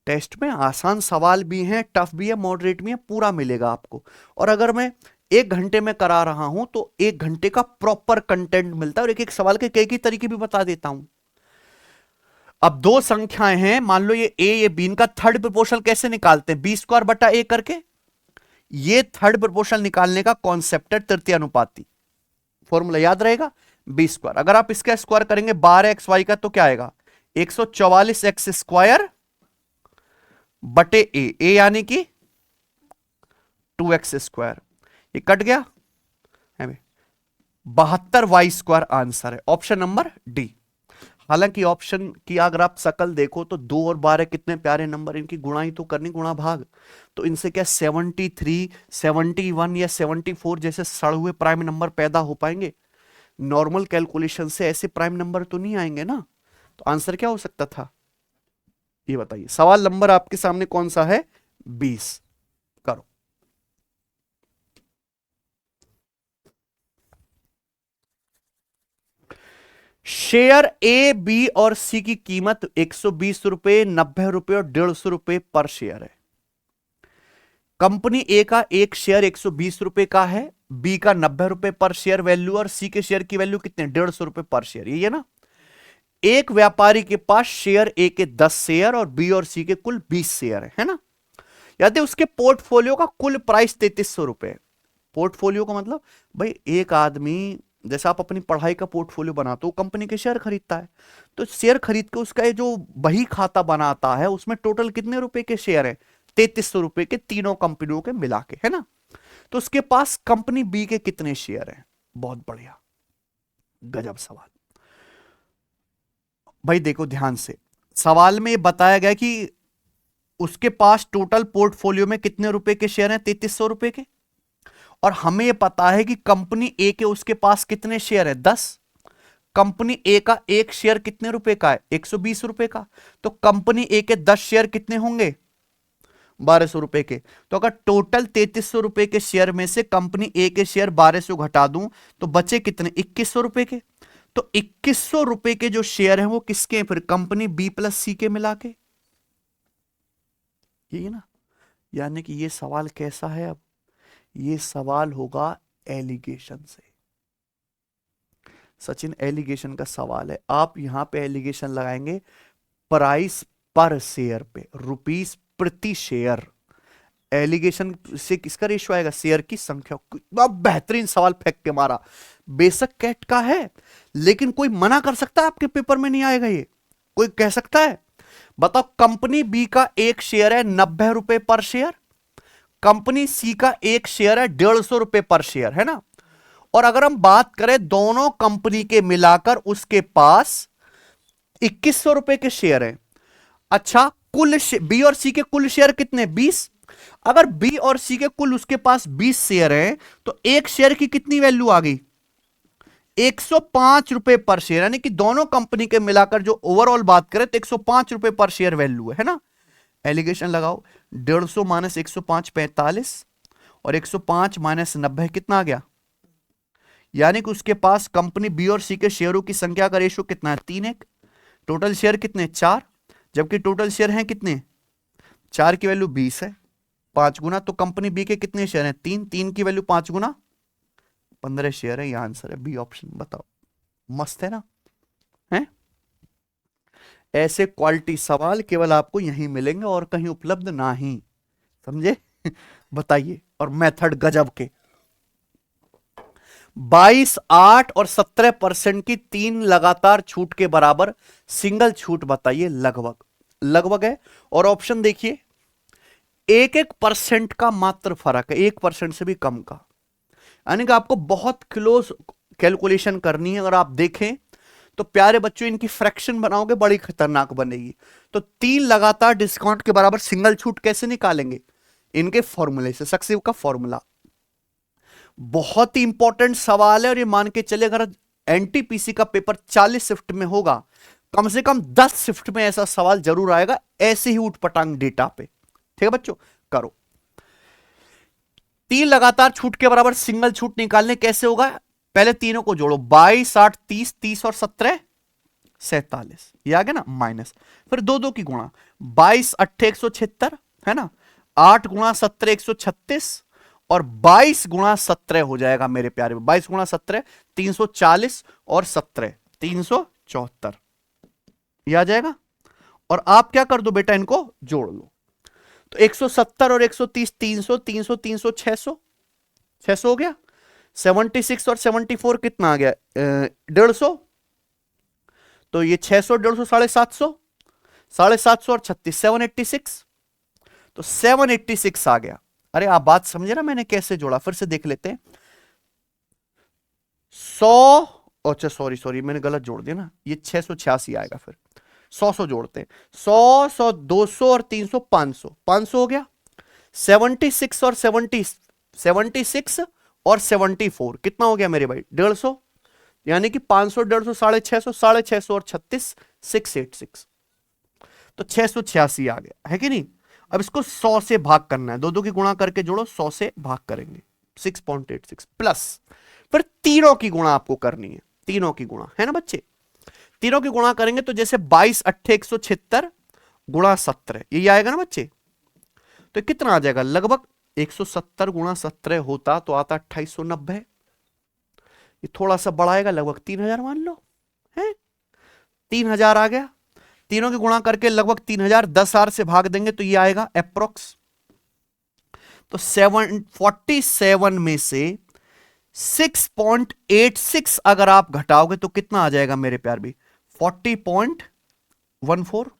टेस्ट में आसान सवाल भी हैं, टफ भी है, मॉडरेट भी है, पूरा मिलेगा आपको। और अगर मैं 1 घंटे में करा रहा हूं तो 1 घंटे का प्रॉपर कंटेंट मिलता है, और एक एक सवाल के कई कई तरीके भी बता देता हूं। अब 2 संख्याएं हैं, मान लो ये a ये b, इनका थर्ड प्रोपोर्शनल कैसे निकालते हैं b² a करके। ये थर्ड प्रोपोर्शनल निकालने का कॉन्सेप्ट है तृतीय अनुपाती, फॉर्मूला याद रहेगा b²। अगर आप इसका स्क्वायर करेंगे 12xy का तो क्या आएगा 144x² बटे a यानी कि 2x², ये कट गया, 72y² आंसर है, ऑप्शन नंबर डी। हालांकि ऑप्शन की अगर आप शकल देखो तो 2 और 12 कितने प्यारे नंबर, इनकी गुणा ही तो करनी, गुणा भाग, तो इनसे क्या 73, 71 या 74 जैसे सड़े हुए प्राइम नंबर पैदा हो पाएंगे। नॉर्मल कैलकुलेशन से ऐसे प्राइम नंबर तो नहीं आएंगे ना। तो आंसर क्या हो सकता था ये बताइए। सवाल नंबर आपके सामने कौन सा है 20, करो। शेयर ए बी और सी की कीमत 120 रुपए, 90 रुपए और 150 रुपए पर शेयर है। कंपनी ए का एक शेयर 120 रुपए का है, बी का 90 रुपए पर शेयर वैल्यू, और सी के शेयर की वैल्यू कितने 150 रुपए पर शेयर, ये है ना। एक व्यापारी के पास शेयर ए के 10 शेयर और बी और सी के कुल 20 शेयर है ना। यदि उसके पोर्टफोलियो का कुल प्राइस 3300 रुपए, पोर्टफोलियो का मतलब भाई एक आदमी, जैसे आप अपनी पढ़ाई का पोर्टफोलियो बनाते हो, कंपनी के शेयर खरीदता है, तो शेयर खरीद के उसका ये जो बही खाता बनाता है उसमें टोटल कितने रुपए के शेयर है 3300 रुपए के, तीनों कंपनियों के मिला के, है ना। तो उसके पास कंपनी बी के कितने शेयर हैं। बहुत बढ़िया, गजब सवाल। भाई देखो ध्यान से, सवाल में बताया गया कि उसके पास टोटल पोर्टफोलियो में कितने रुपए के शेयर हैं 3300 रुपए के, और हमें यह पता है कि कंपनी ए के उसके पास कितने शेयर है 10। कंपनी ए का एक शेयर कितने रुपए का है 120 रुपए का, तो कंपनी ए के 10 शेयर कितने होंगे 1200 रुपए के। तो अगर टोटल 3300 रुपए के शेयर में से कंपनी ए के शेयर 1200 घटा दूं तो बचे कितने 2100 रुपए के। तो 2100 रुपए के जो शेयर हैं वो किसके हैं फिर, कंपनी बी प्लस सी के मिला के, ये ना। यानी कि ये सवाल कैसा है, अब ये सवाल होगा एलिगेशन से। सचिन एलिगेशन का सवाल है, आप यहां पे एलिगेशन लगाएंगे प्राइस पर शेयर पे, रुपीस प्रति शेयर। एलिगेशन से किसका रेशियो आएगा, शेयर की संख्या। कितना बेहतरीन सवाल फेंक के मारा, बेशक कैट का है लेकिन कोई मना कर सकता है आपके पेपर में नहीं आएगा ये, कोई कह सकता है। बताओ कंपनी बी का एक शेयर है 90 रुपए पर शेयर, कंपनी सी का एक शेयर है 150 रुपए पर शेयर, है ना। और अगर हम बात करें दोनों कंपनी के मिलाकर उसके पास 2100 रुपए के शेयर है। अच्छा, कुल बी और सी के कुल शेयर कितने 20। अगर बी और सी के कुल उसके पास 20 शेयर हैं तो एक शेयर की कितनी वैल्यू आ गई 105 रुपए पर शेयर, यानी कि दोनों कंपनी के मिलाकर जो ओवरऑल बात करें तो 105 रुपए पर शेयर वैल्यू है ना। एलिगेशन लगाओ, 150 माइनस 105 45, और 105 माइनस 90 कितना आ गया, यानी कि उसके पास कंपनी बी और सी के शेयरों की संख्या का रेशियो कितना है 3:1। टोटल शेयर कितने 4, जबकि टोटल शेयर हैं कितने 4 की वैल्यू 20 है, 5 गुना। तो कंपनी बी के कितने शेयर हैं 3, 3 की वैल्यू 5 गुना 15 शेयर है। यह आंसर है बी ऑप्शन। बताओ मस्त है ना, है। ऐसे क्वालिटी सवाल केवल आपको यहीं मिलेंगे और कहीं उपलब्ध नहीं, समझे। बताइए, और मेथड गजब के। 22, 8 और 17% की 3 लगातार छूट के बराबर सिंगल छूट बताइए। लगभग लगभग है, और ऑप्शन देखिए 1% का मात्र फर्क है, 1% से भी कम का, यानी कि आपको बहुत क्लोज कैलकुलेशन करनी है। अगर आप देखें तो प्यारे बच्चों इनकी फ्रैक्शन बनाओगे बड़ी खतरनाक बनेगी। तो 3 लगातार डिस्काउंट के बराबर सिंगल छूट कैसे निकालेंगे, इनके फॉर्मूले से, सक्सेसिव का फॉर्मूला। बहुत ही इंपॉर्टेंट सवाल है, और ये मान के चले अगर एनटीपीसी का पेपर 40 शिफ्ट में होगा, कम से कम 10 शिफ्ट में ऐसा सवाल जरूर आएगा, ऐसे ही उठपटांग डेटा पे। ठीक है बच्चों, करो। 3 लगातार छूट के बराबर सिंगल छूट निकालने कैसे होगा, पहले तीनों को जोड़ो, 22, 8, 30, 30 और 17 47, ये आ गया ना, माइनस, फिर 2 की गुणा, 22 8 176 है ना, 8 गुणा 17 136, और 22 गुणा 17 हो जाएगा मेरे प्यारे, 22 गुणा 17 340, और 17 374, ये आ जाएगा। और आप क्या कर दो बेटा, इनको जोड़ लो, तो 170 और 130 300, 300 300 600, 600 हो गया। 76 और 74 कितना आ गया 150, तो ये 600 150 750, 750 और 36 786, तो 786 आ गया। अरे आप बात समझे ना मैंने कैसे जोड़ा, फिर से देख लेते हैं। 100, अच्छा सॉरी मैंने गलत जोड़ दिया ना, ये 686 आएगा, फिर 100 जोड़ते हैं, 100 100 200 और 300 500, 500 हो गया। 76 और 76 और 74 कितना हो गया मेरे भाई 150, यानी कि 500 150 650, 650 और 36 686, तो 686 आ गया, है कि नहीं। अब इसको 100 से भाग करना है, 2 की गुणा करके जोड़ो, 100 से भाग करेंगे 6.86 प्लस, फिर तीनों की गुणा आपको करनी है, तीनों की गुणा, है ना बच्चे। तीनों की गुणा करेंगे तो जैसे 22 8 176 गुणा 17, यही आएगा ना बच्चे। तो कितना आ जाएगा, लगभग 170 गुणा 17 होता तो आता 2890। ये थोड़ा सा बढ़ाएगा, लगभग 3000 मान लो है। 3000 आ गया, तीनों की गुणा करके लगभग 3000, 10,000 से भाग देंगे तो ये आएगा अप्रोक्स। तो 747 में से 6.86 अगर आप घटाओगे तो कितना आ जाएगा मेरे प्यार भी? 40.14।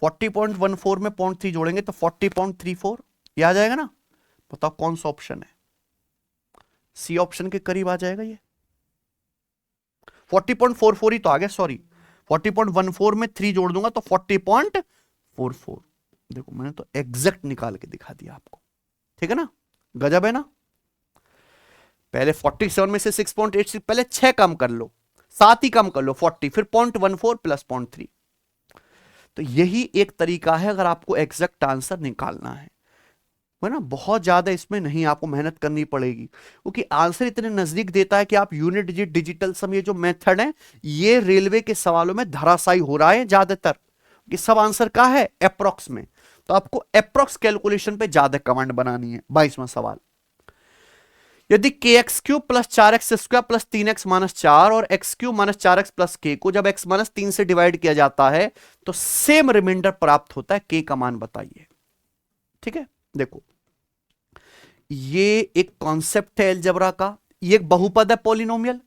40.14 में 0.3 जोड़ेंगे तो 40.34 ये आ जाएगा ना। बताओ कौन सा ऑप्शन है? सी ऑप्शन के करीब आ जाएगा ये। 40.44 ही तो आ गया, सॉरी 40.14 में 3 जोड़ दूंगा तो 40.44। देखो मैंने तो एग्जैक्ट निकाल के दिखा दिया आपको, ठीक है ना, गजब है ना। पहले 47 में से 6.86, पहले 6 कम कर लो, 7 ही कम कर लो 40, फिर 0.14 प्लस 0.3। तो यही एक तरीका है अगर आपको एग्जैक्ट आंसर निकालना है ना। बहुत ज्यादा इसमें नहीं आपको मेहनत करनी पड़ेगी, क्योंकि आंसर इतने नजदीक देता है कि आप यूनिट डिजिट डिजिटल सम, ये जो मेथड है ये रेलवे के सवालों में धराशायी हो रहा है ज्यादातर, कि सब आंसर का है अप्रोक्स में। तो आपको अप्रोक्स कैलकुलेशन पे ज्यादा कमांड बनानी है। 22वां सवाल, यदि के x cube plus 4x square plus 3x minus 4 और x cube minus 4x plus के को जब x माइनस 3 से डिवाइड किया जाता है तो सेम रिमाइंडर प्राप्त होता है, के का मान बताइए। ठीक है, देखो ये एक कॉन्सेप्ट है अलजेब्रा का, ये एक बहुपद है पॉलिनोमियल,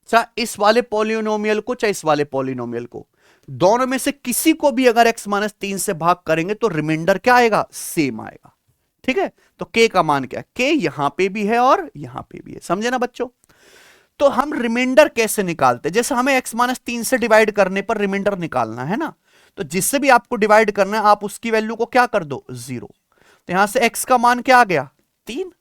चाहे इस वाले पॉलिनोमियल को चाहे इस वाले पॉलिनोमियल को, दोनों में से किसी को भी अगर x माइनस 3 से भाग करेंगे तो रिमाइंडर क्या आएगा? सेम आएगा। ठीक है, तो k का मान क्या है? k यहां पे भी है और यहां पे भी है, समझे ना बच्चों। तो हम रिमाइंडर कैसे निकालते हैं? जैसे हमें x माइनस 3 से डिवाइड करने पर रिमाइंडर निकालना है ना, तो जिससे भी आपको डिवाइड करना है आप उसकी वैल्यू को क्या कर दो? 0। तो यहां से x का मान क्या आ गया? 3।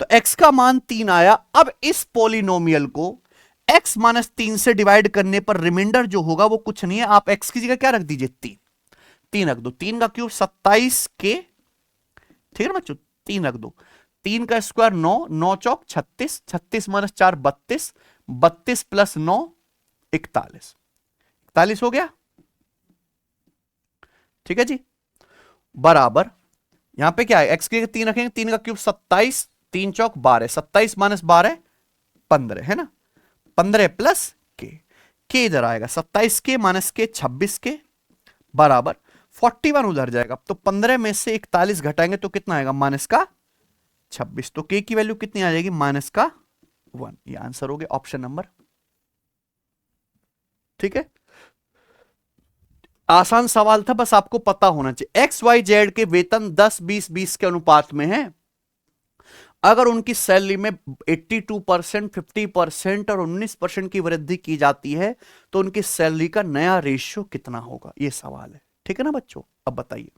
तो x का मान 3 आया। अब इस पॉलिनोमियल को x माइनस 3 से डिवाइड करने पर रिमाइंडर जो होगा वो कुछ नहीं है, आप x की जगह क्या रख दीजिए? 3। 3 रख दो, 3 का क्यूब 27 के, ठीक है ना बच्चों, 3 रख दो, 3 का स्क्वायर 9, 9 चौक 36, 36 माइनस 4 32, 32 प्लस 9 41, 41 हो गया। ठीक है जी, बराबर यहां पे क्या है? एक्स की 3 रखेंगे, 3 का क्यूब 27, 3 चौक 12, 27 माइनस 12 15 है ना, 15 प्लस के इधर आएगा, 27 के माइनस के 26 के बराबर 41 उधर जाएगा। तो 15 में से 41 घटाएंगे तो कितना आएगा? माइनस का 26। तो के की वैल्यू कितनी आ जाएगी? माइनस का 1। ये आंसर हो गया ऑप्शन नंबर। ठीक है, आसान सवाल था, बस आपको पता होना चाहिए। एक्स वाई जेड के वेतन 10 20 20 के अनुपात में है। अगर उनकी सैलरी में 82%, 50% और 19% की वृद्धि की जाती है तो उनकी सैलरी का नया रेशियो कितना होगा? यह सवाल है। ठीक है ना बच्चों, अब बताइए,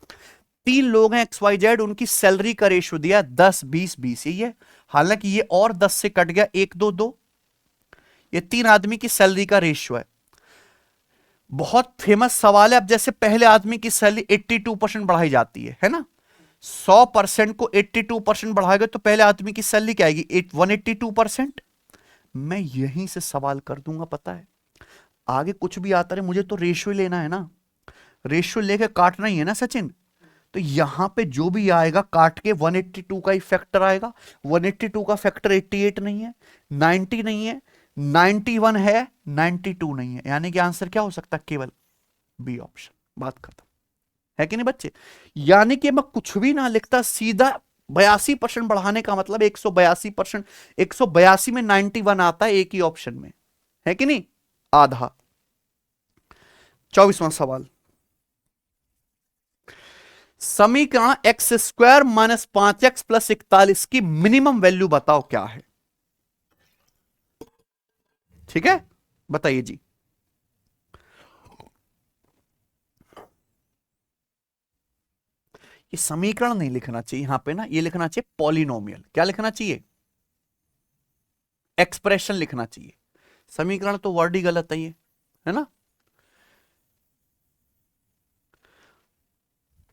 3 लोग हैं एक्स वाई जेड, उनकी सैलरी का रेशियो दिया 10 20 20, यही है। हालांकि ये और 10 से कट गया 1 2 2, ये 3 आदमी की सैलरी का रेशियो है। बहुत फेमस सवाल है। अब जैसे पहले आदमी की सैलरी 82% बढ़ाई जाती है ना, 100% को 82% बढ़ाएगा तो पहले आदमी की सैलरी क्या आएगी? 182%। मैं यहीं से सवाल कर दूंगा, पता है आगे कुछ भी आता रहे, मुझे तो रेशियो लेना है ना, रेशियो लेके काटना ही है ना सचिन। तो यहां पे जो भी आएगा काट के 182 का ही फैक्टर आएगा। 182 का फैक्टर 88 नहीं है, 90 नहीं है, 91 है, 92 नहीं है, यानी कि आंसर क्या हो सकता है? केवल बी ऑप्शन। बात खत्म है कि नहीं बच्चे? यानी कि मैं कुछ भी ना लिखता, सीधा 82% बढ़ाने का मतलब 182%, 182 में 91 आता है एक ही ऑप्शन में, है कि नहीं? आधा। 24वां सवाल, समीकरण x square minus 5x plus 41 की मिनिमम वैल्यू बताओ क्या है? ठीक है, बताइए जी। ये समीकरण नहीं लिखना चाहिए यहां पे ना, ये लिखना चाहिए पॉलिनोमियल। क्या लिखना चाहिए? एक्सप्रेशन लिखना चाहिए। समीकरण तो वर्ड ही गलत है ये, है ना।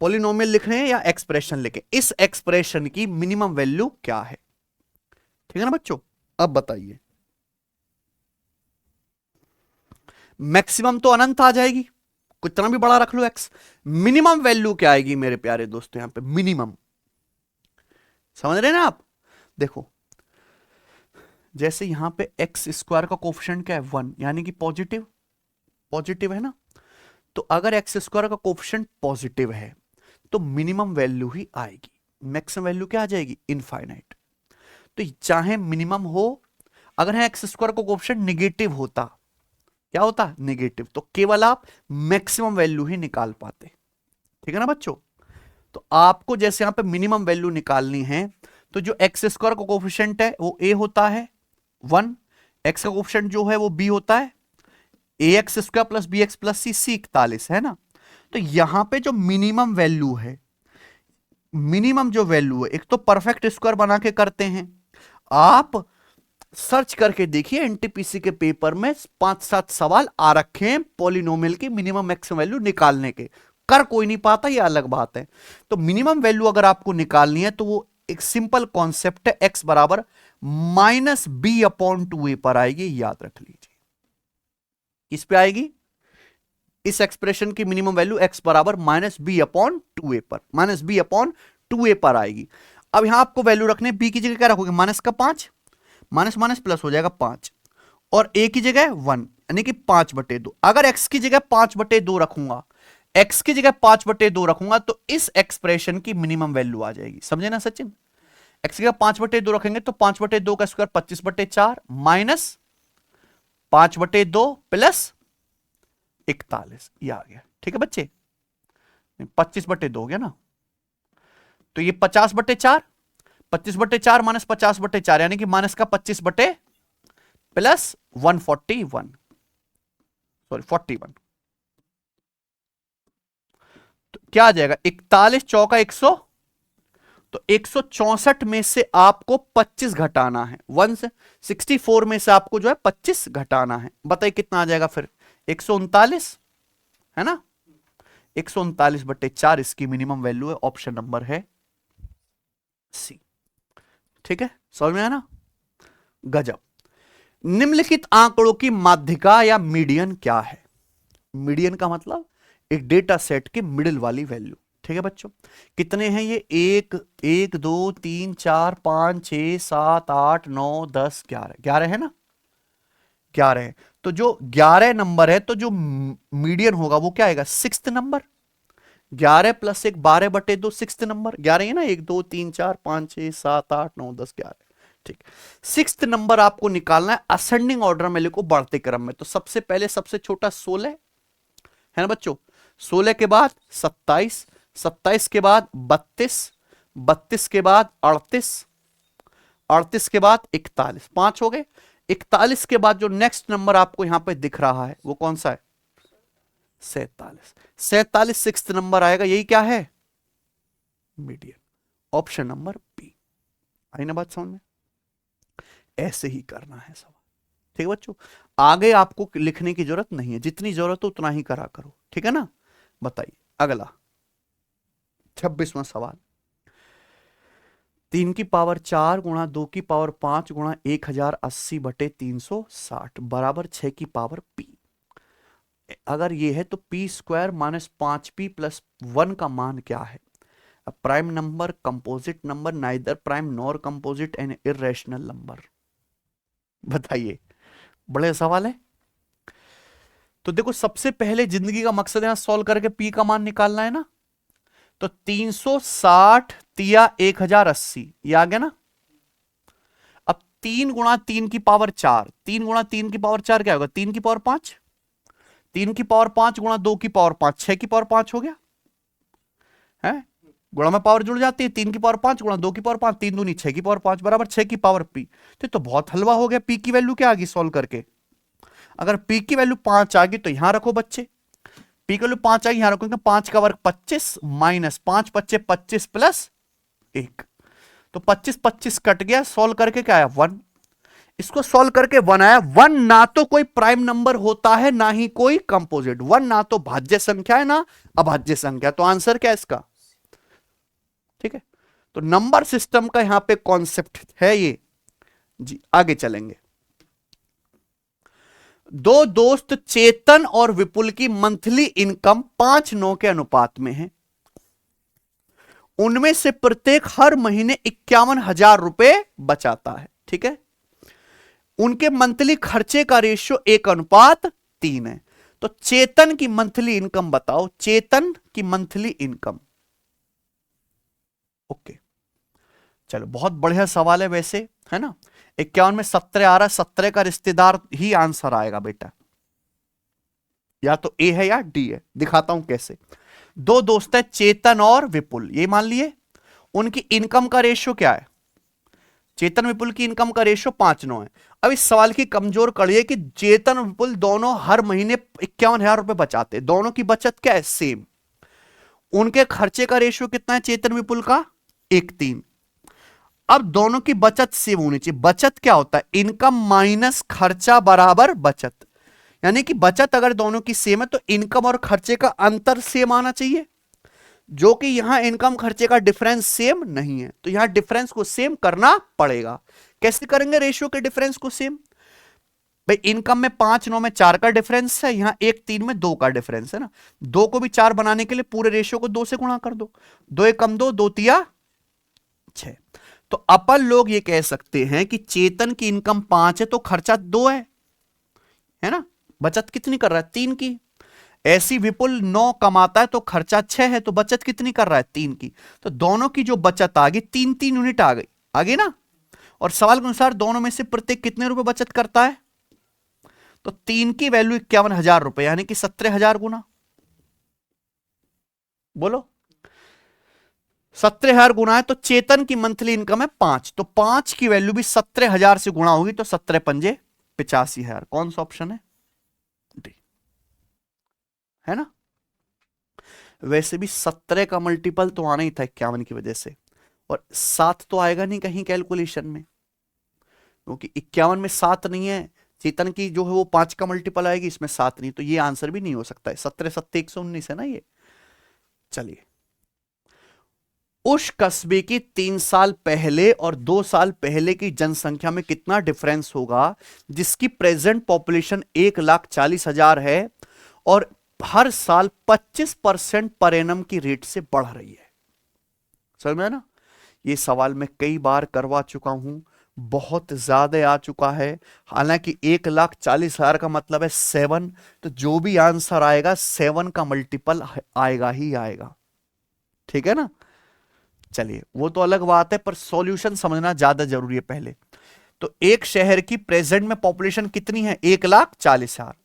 पॉलिनोमियल लिख रहे हैं या एक्सप्रेशन लिखें? इस एक्सप्रेशन की मिनिमम वैल्यू क्या है? ठीक है ना बच्चों, अब बताइए। मैक्सिमम तो अनंत आ जाएगी, कितना भी बड़ा रख लो एक्स। मिनिमम वैल्यू क्या आएगी मेरे प्यारे दोस्तों? यहां पे मिनिमम समझ रहे हैं ना आप? देखो जैसे यहां पे एक्स स्क्वायर का कोफिशिएंट क्या है 1, यानी कि पॉजिटिव, पॉजिटिव है ना। तो अगर एक्स स्क्वायर का कोफिशिएंट पॉजिटिव है तो मिनिमम वैल्यू ही आएगी, मैक्सिमम वैल्यू क्या आ जाएगी, इनफाइनाइट। तो चाहे मिनिमम हो, अगर है एक्स स्क्वायर का कोफिशिएंट निगेटिव होता, क्या होता, नेगेटिव, तो केवल आप मैक्सिमम वैल्यू ही निकाल पाते। ठीक है ना बच्चों? तो आपको जैसे यहां पे मिनिमम वैल्यू निकालनी है, तो जो एक्स स्क्वायर का कोफिशिएंट है वो ए होता है 1, एक्स का कोफिशिएंट जो है वो बी होता है A X square plus B X plus C, C 41 है ना। तो यहां पे जो मिनिमम वैल्यू है, मिनिमम जो वैल्यू है, एक तो परफेक्ट स्क्वायर बना के करते हैं, आप सर्च करके देखिए एनटीपीसी के पेपर में 5-7 सवाल आ रखे हैं पॉलिनोमियल की मिनिमम मैक्सिमम वैल्यू निकालने के, कर कोई नहीं पाता, ये अलग बात है। तो मिनिमम वैल्यू अगर आपको निकालनी है तो वो एक सिंपल कॉन्सेप्ट है, x बराबर माइनस बी अपॉन 2a पर आएगी, याद रख लीजिए। किस पे आएगी? इस एक्सप्रेशन की मिनिमम वैल्यू x बराबर माइनस बी अपॉन 2a पर, माइनस बी अपॉन 2a पर आएगी। अब यहां आपको वैल्यू रखने, b की जगह क्या रखोगे, माइनस का 5, माइनस माइनस प्लस हो जाएगा 5, और a की जगह 1, यानी कि 5/2। अगर x की जगह 5/2 रखूंगा, x की जगह 5/2 रखूंगा तो इस एक्सप्रेशन की मिनिमम वैल्यू आ जाएगी। समझे ना सचिन? x की जगह 5/2 रखेंगे तो 5/2 का स्क्वायर 25/4 माइनस 5/2 प्लस 41, ये आ गया। ठीक है बच्चे? 25/2 हो गया ना। तो ये 50/4, 25/4 माइनस 50/4 यानी कि माइनस का 25 प्लस 141, सॉरी 41, तो क्या आ जाएगा, 41 चौका 100, तो 164 में से आपको 25 घटाना है, 164 में से आपको जो है 25 घटाना है। बताइए कितना आ जाएगा फिर, 139 है ना। 139/4 इसकी मिनिमम वैल्यू है, ऑप्शन नंबर है सी। ठीक है, समझ में आया ना? गजब। निम्नलिखित आंकड़ों की माध्यिका या मीडियन क्या है? मीडियन का मतलब एक डेटा सेट के मिडिल वाली वैल्यू। ठीक है बच्चों, कितने हैं ये, 1 2 3 4 5 6 7 8 9 10 11 है ना, 11 है। तो जो 11 नंबर है, तो जो मीडियन होगा वो क्या आएगा, 6th number. 11 plus 1 12/2 6th number, 11 है ना, 1 2 3 4 5 6 7 8 9 10 11। ठीक, 6th नंबर आपको निकालना है, असेंडिंग ऑर्डर में लिखो, बढ़ते क्रम में। तो सबसे पहले सबसे छोटा 16 है ना बच्चों, 16 के बाद 27, 27 के बाद 32, 32 के बाद 38, 38 के बाद 41, 5 हो गए। 41 के बाद जो नेक्स्ट नंबर आपको यहां पे दिख रहा है वो कौन सा है, 47, 47 6th नंबर आएगा, यही क्या है, मीडियन, ऑप्शन नंबर बी। आई ना बात समझ में? ऐसे ही करना है सवाल। ठीक है बच्चों, आगे आपको लिखने की जरूरत नहीं है, जितनी जरूरत हो उतना ही करा करो। ठीक है ना? बताइए अगला 26वां सवाल, 3 की पावर 4 गुणा 2 की पावर 5 गुणा 1080/360 बराबर 6 की पावर पी। अगर ये है तो P square minus 5p plus 1 का मान क्या है? Prime number, composite number, neither prime nor composite and irrational number. बताइए, बड़े सवाल है। तो देखो सबसे पहले जिंदगी का मकसद है सॉल्व करके पी का मान निकालना है ना। तो 360 तिया 1080, ये आ गया ना। अब 3 गुणा 3 की पावर 4, 3 गुणा 3 की पावर 4 क्या होगा, 3 की पावर 5, 3 की पावर 5 गुणा 2 की पावर 5, 6 की पावर 5 हो गया है। गुणा में पावर जुड़ जाती है, 3 की पावर 5 गुणा 2 की पावर 5, 3 दूनी 6 की पावर 5 बराबर 6 की पावर पी। तो बहुत हलवा हो गया, पी की वैल्यू क्या आ गई सॉल्व करके। अगर पी की वैल्यू 5 आ गई तो यहां रखो बच्चे, पी की वैल्यू 5 आ गई, यहां रखो, 5 का वर्ग 25 माइनस 5 25 25 प्लस 1, तो 25 25 कट गया, सॉल्व करके क्या आया 1। इसको सॉल्व करके 1 आया। 1 ना तो कोई प्राइम नंबर होता है ना ही कोई कंपोजिट, 1 ना तो भाज्य संख्या है ना अभाज्य संख्या, तो आंसर क्या है इसका। ठीक है, तो नंबर सिस्टम का यहां पे कॉन्सेप्ट है ये जी। आगे चलेंगे, दो दोस्त चेतन और विपुल की मंथली इनकम 5:9 के अनुपात में है। उनमें से प्रत्येक हर महीने 51,000 रुपए बचाता है, ठीक है। उनके मंथली खर्चे का रेशियो 1:3 है। तो चेतन की मंथली इनकम बताओ, चेतन की मंथली इनकम। ओके, चलो बहुत बढ़िया सवाल है वैसे, है ना। 51 में 17 आ रहा है, 17 का रिश्तेदार ही आंसर आएगा बेटा, या तो ए है या डी है। दिखाता हूं कैसे। दो दोस्त है चेतन और विपुल, ये मान लिए। उनकी इनकम का रेशियो क्या है? चेतन विपुल की इनकम का रेशियो 5:9 है। अब इस सवाल की कमजोर कड़ी है कि चेतन और विपुल दोनों हर महीने 51,000 रुपए बचाते, दोनों की बचत क्या है? सेम। उनके खर्चे का रेशियो कितना है चेतन विपुल का? 1:3। अब दोनों की बचत सेम होनी चाहिए। बचत क्या होता है? इनकम माइनस खर्चा बराबर बचत। यानी कि बचत अगर दोनों की सेम है तो इनकम और खर्चे का अंतर सेम आना चाहिए, जो कि यहां इनकम खर्चे का डिफरेंस सेम नहीं है, तो यहां डिफरेंस को सेम करना पड़ेगा। कैसे करेंगे रेशियो के डिफरेंस को सेम? भाई इनकम में 5:9 में 4 का डिफरेंस है, यहां 1:3 में 2 का डिफरेंस है ना। 2 को भी 4 बनाने के लिए पूरे रेशियो को 2 से गुणा कर दो। 2 एक कम 2, 2 तिया 6। तो अपन लोग ये कह सकते हैं कि चेतन की इनकम 5 है तो खर्चा 2 है ना। बचत कितनी कर रहा है? 3 की। ऐसी विपुल 9 कमाता है तो खर्चा 6 है, तो बचत कितनी कर रहा है? 3 की। तो दोनों की जो बचत आ गई 3-3 यूनिट आ गई, आगे ना। और सवाल के अनुसार दोनों में से प्रत्येक कितने रुपए बचत करता है? तो 3 की वैल्यू 51,000 रुपए, यानी कि 17,000 गुना। बोलो 17,000 गुना है तो चेतन की मंथली इनकम है 5, तो 5 की वैल्यू भी 17,000 से गुणा होगी, तो 17 पंजे 85,000। कौन सा ऑप्शन है? डी, है ना। वैसे भी 17 का मल्टीपल तो आना ही था 51 की वजह से, और 7 तो आएगा नहीं कहीं कैलकुलेशन में, क्योंकि 51 में 7 नहीं है। चेतन की जो है वो 5 का मल्टीपल आएगी, इसमें 7 नहीं, तो ये आंसर भी नहीं हो सकता है। 17 7 119 है ना ये। चलिए, उस कस्बे की 3 साल पहले और 2 साल पहले की जनसंख्या में कितना डिफरेंस होगा, जिसकी प्रेजेंट पॉपुलेशन 1,40,000 है और हर साल 25% पर एनम की रेट से बढ़ रही है। समझ में ना। ये सवाल मैं कई बार करवा चुका हूं, बहुत ज्यादा आ चुका है। हालांकि 1,40,000 का मतलब है 7, तो जो भी आंसर आएगा 7 का मल्टीपल आएगा ही आएगा, ठीक है ना। चलिए वो तो अलग बात है, पर सॉल्यूशन समझना ज्यादा जरूरी है पहले। तो एक शहर की प्रेजेंट में पॉपुलेशन कितनी है? 1,40,000।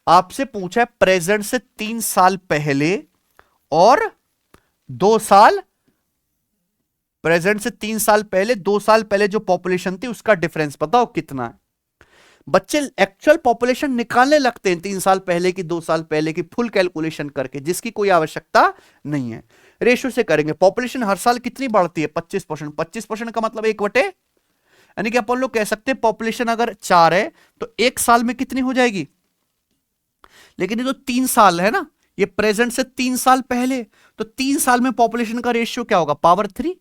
आपसे पूछा है प्रेजेंट से 3 साल पहले और 2 साल, प्रेजेंट से 3 साल पहले 2 साल पहले जो पॉपुलेशन थी उसका डिफरेंस बताओ कितना है। बच्चे एक्चुअल पॉपुलेशन निकालने लगते हैं 3 साल पहले की 2 साल पहले की फुल कैलकुलेशन करके, जिसकी कोई आवश्यकता नहीं है। रेशियो से करेंगे। पॉपुलेशन हर साल कितनी बढ़ती है? 25%। 25% का मतलब 1/, यानी कि अपन लोग कह सकते हैं पॉपुलेशन अगर 4 है तो 1 साल में कितनी हो जाएगी। लेकिन ये तो 3 साल है ना, ये प्रेजेंट से 3 साल पहले, तो 3 साल में पॉपुलेशन का रेशियो क्या होगा? पावर 3।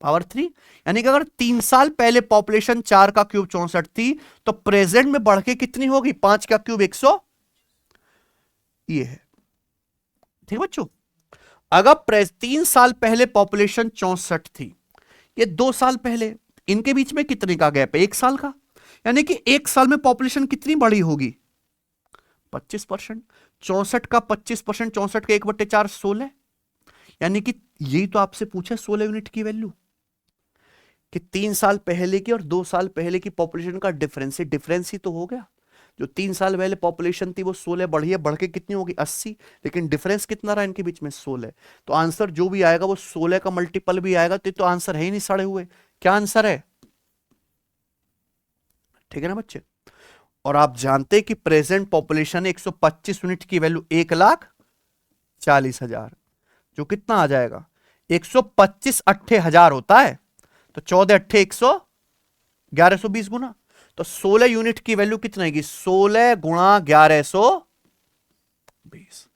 पावर 3, यानी कि अगर 3 साल पहले पॉपुलेशन 4 का क्यूब 64 थी, तो प्रेजेंट में बढ़ के कितनी होगी? 5 का क्यूब 100। ये है, ठीक बच्चों। अगर 3 साल पहले पॉपुलेशन 64 थी, ये 2 साल पहले, इनके बीच में कितने का गैप है? 1 साल का, यानी कि 1 साल में पॉपुलेशन कितनी बढ़ी होगी? 25%। 64 का 25%, 64 का 1/4 16, यानी कि यही तो आपसे पूछा 16 यूनिट की वैल्यू, कि 3 साल पहले की और 2 साल पहले की पॉपुलेशन का डिफरेंस है। डिफरेंस ही तो हो गया। जो 3 साल पहले पॉपुलेशन थी वो 16 बढ़ी है, बढ़ के कितनी होगी? 80, लेकिन डिफरेंस कितना रहा इनके बीच में? 16। तो आंसर जो भी आएगा वो 16 का मल्टीपल भी आएगा, तो आंसर है ही नहीं सड़े हुए। क्या आंसर है? ठीक है ना बच्चे। और आप जानते हैं कि प्रेजेंट पॉपुलेशन 125 यूनिट की वैल्यू 1,40,000, जो कितना आ जाएगा? 125 80,000 होता है, तो 14 8 100 1120 गुना, तो 16 यूनिट की वैल्यू कितना आएगी? 16 गुणा 1120।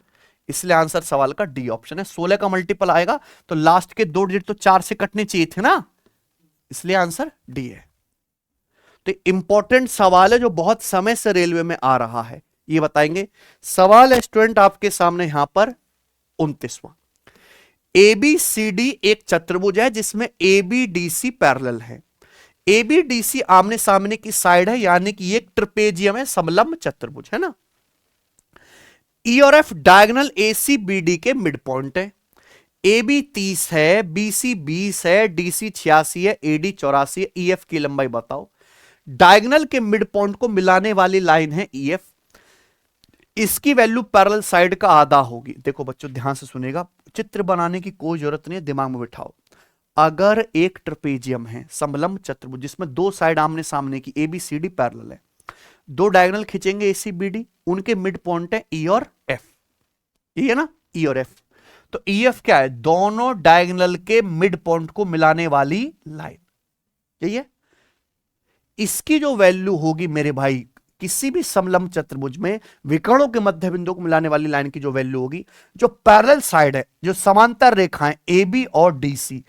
इसलिए आंसर सवाल का डी ऑप्शन है। 16 का मल्टीपल आएगा तो लास्ट के 2 डिजिट तो 4 से कटने चाहिए थे ना, इसलिए आंसर डी है। तो इंपॉर्टेंट सवाल है जो बहुत समय से रेलवे में आ रहा है, ये बताएंगे। सवाल है स्टूडेंट आपके सामने यहां पर 29वां। ABCD एक चतुर्भुज है जिसमें ABDC पैरेलल है। ABDC आमने सामने की साइड है, यानी कि एक ट्रपेजियम है, समलंब चतुर्भुज है ना। E और F डायगोनल ACBD के मिड पॉइंट है। AB 30 है, BC 20 है, DC 86 है, AD 84 है। EF की लंबाई बताओ। डायगोनल के मिड पॉइंट को मिलाने वाली लाइन है EF। इसकी वैल्यू पैरेलल साइड का आधा होगी। देखो बच्चों ध्यान से सुनेगा, चित्र बनाने की कोई जरूरत नहीं है, दिमाग में बिठाओ। अगर एक ट्रपेजियम है, समलंब चतुर्भुज, जिसमें दो साइड आमने सामने की ABCD पैरेलल है, दो डायगोनल खींचेंगे ACBD, उनके मिड पॉइंट है E और F। ये है ना E और F। तो EF क्या है? दोनों डायगोनल के मिड पॉइंट को मिलाने वाली लाइन, यही है। इसकी जो वैल्यू होगी मेरे भाई, किसी भी समलंब चतुर्भुज में विकर्णों के मध्य बिंदु को मिलाने वाली लाइन की जो वैल्यू होगी, जो पैरेलल साइड है, जो समांतर रेखाएं AB और DC,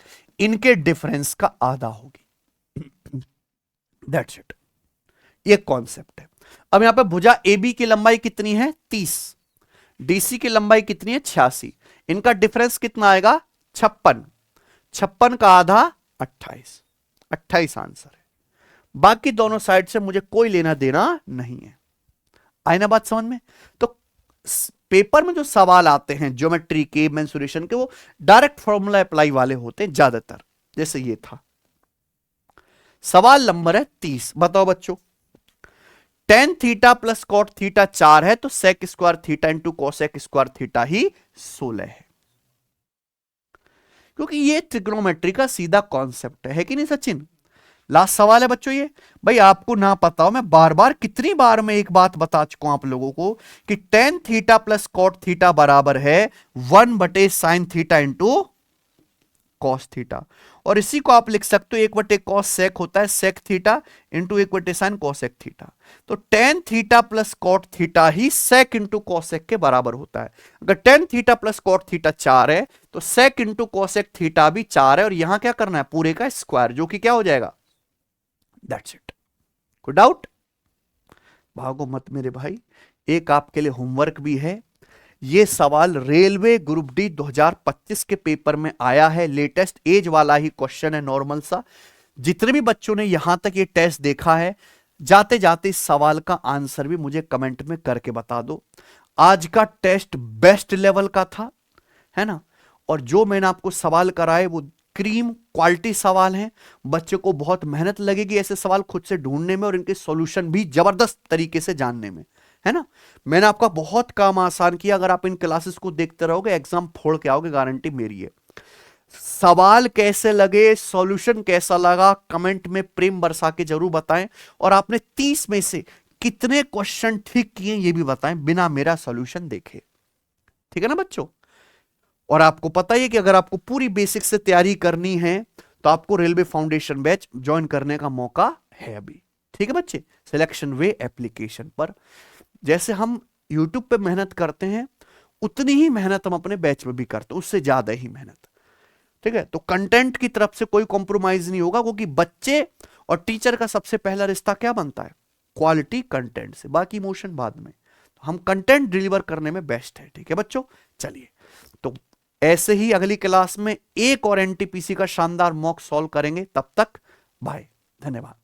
इनके डिफरेंस का आधा होगी। दैट्स इट, ये कॉन्सेप्ट है। अब यहां पे भुजा AB की लंबाई कितनी है? 30। DC की लंबाई कितनी है? 86। इनका डिफरेंस कितना आएगा? 56। 56 का आधा 28। 28 आंसर है। बाकी दोनों साइड से मुझे कोई लेना देना नहीं है। आई ना बात समझ में? तो पेपर में जो सवाल आते हैं ज्योमेट्री के, मेंसुरेशन के, वो डायरेक्ट फॉर्मूला अप्लाई वाले होते हैं ज्यादातर। जैसे ये था सवाल नंबर है 30। बताओ बच्चों, tan theta plus cot theta 4 है, तो sec square theta into cosec square theta ही 16 है। क्योंकि ये ट्रिग्नोमेट्री का सीधा कॉन्सेप्ट है कि नहीं सचिन? लास्ट सवाल है बच्चों ये। भाई आपको ना पता हो, मैं बार बार, कितनी बार मैं एक बात बता चुका हूं आप लोगों को कि tan theta plus cot theta बराबर है 1/sin theta into cos theta. और इसी को आप लिख सकते हो 1/cos सेक होता है sec theta into 1/sin cosec theta. तो tan theta plus cot theta ही सेक इंटू कोसेक के बराबर होता है। अगर tan theta plus cot theta 4 है तो सेक इंटू कोसेक थीटा भी 4 है, और यहां क्या करना है? पूरे का स्क्वायर, जो कि क्या हो जाएगा? That's it. कोई डाउट? भागो मत मेरे भाई, एक आपके लिए होमवर्क भी है। ये सवाल रेलवे ग्रुप डी 2025 के पेपर में आया है, लेटेस्ट एज वाला ही क्वेश्चन है, नॉर्मल सा। जितने भी बच्चों ने यहां तक ये टेस्ट देखा है, जाते जाते इस सवाल का आंसर भी मुझे कमेंट में करके बता दो। आज का टेस्ट बेस्ट लेवल का था, है ना? और जो मैंने आपको सवाल कराए वो क्रीम क्वालिटी सवाल हैं। बच्चे को बहुत मेहनत लगेगी ऐसे सवाल खुद से ढूंढने में, और इनके सॉल्यूशन भी जबरदस्त तरीके से जानने में, है ना? मैंने आपका बहुत काम आसान किया। अगर आप इन क्लासेस को देखते रहोगे, एग्जाम फोड़ के आओगे, गारंटी मेरी है। सवाल कैसे लगे, सॉल्यूशन कैसा लगा, कमेंट में प्रेम बरसा के जरूर बताएं। और आपने 30 में से कितने क्वेश्चन ठीक किए ये भी बताएं, बिना मेरा सॉल्यूशन देखे। ठीक है ना बच्चों? और आपको पता ही है कि अगर आपको पूरी बेसिक से तैयारी करनी है तो आपको रेलवे फाउंडेशन बैच ज्वाइन करने का मौका है अभी। ठीक है बच्चे? सिलेक्शन वे एप्लीकेशन पर। जैसे हम यूट्यूब पे मेहनत करते हैं, उतनी ही मेहनत हम अपने बैच में भी करते हैं, उससे ज्यादा ही मेहनत। ठीक है? तो कंटेंट की तरफ से कोई कॉम्प्रोमाइज नहीं होगा, क्योंकि बच्चे और टीचर का सबसे पहला रिश्ता क्या बनता है? क्वालिटी कंटेंट से, बाकी इमोशन बाद में। तो हम कंटेंट डिलीवर करने में बेस्ट है। ठीक है बच्चों? चलिए, तो ऐसे ही अगली क्लास में एक और एनटीपीसी का शानदार मॉक सॉल्व करेंगे। तब तक बाय, धन्यवाद।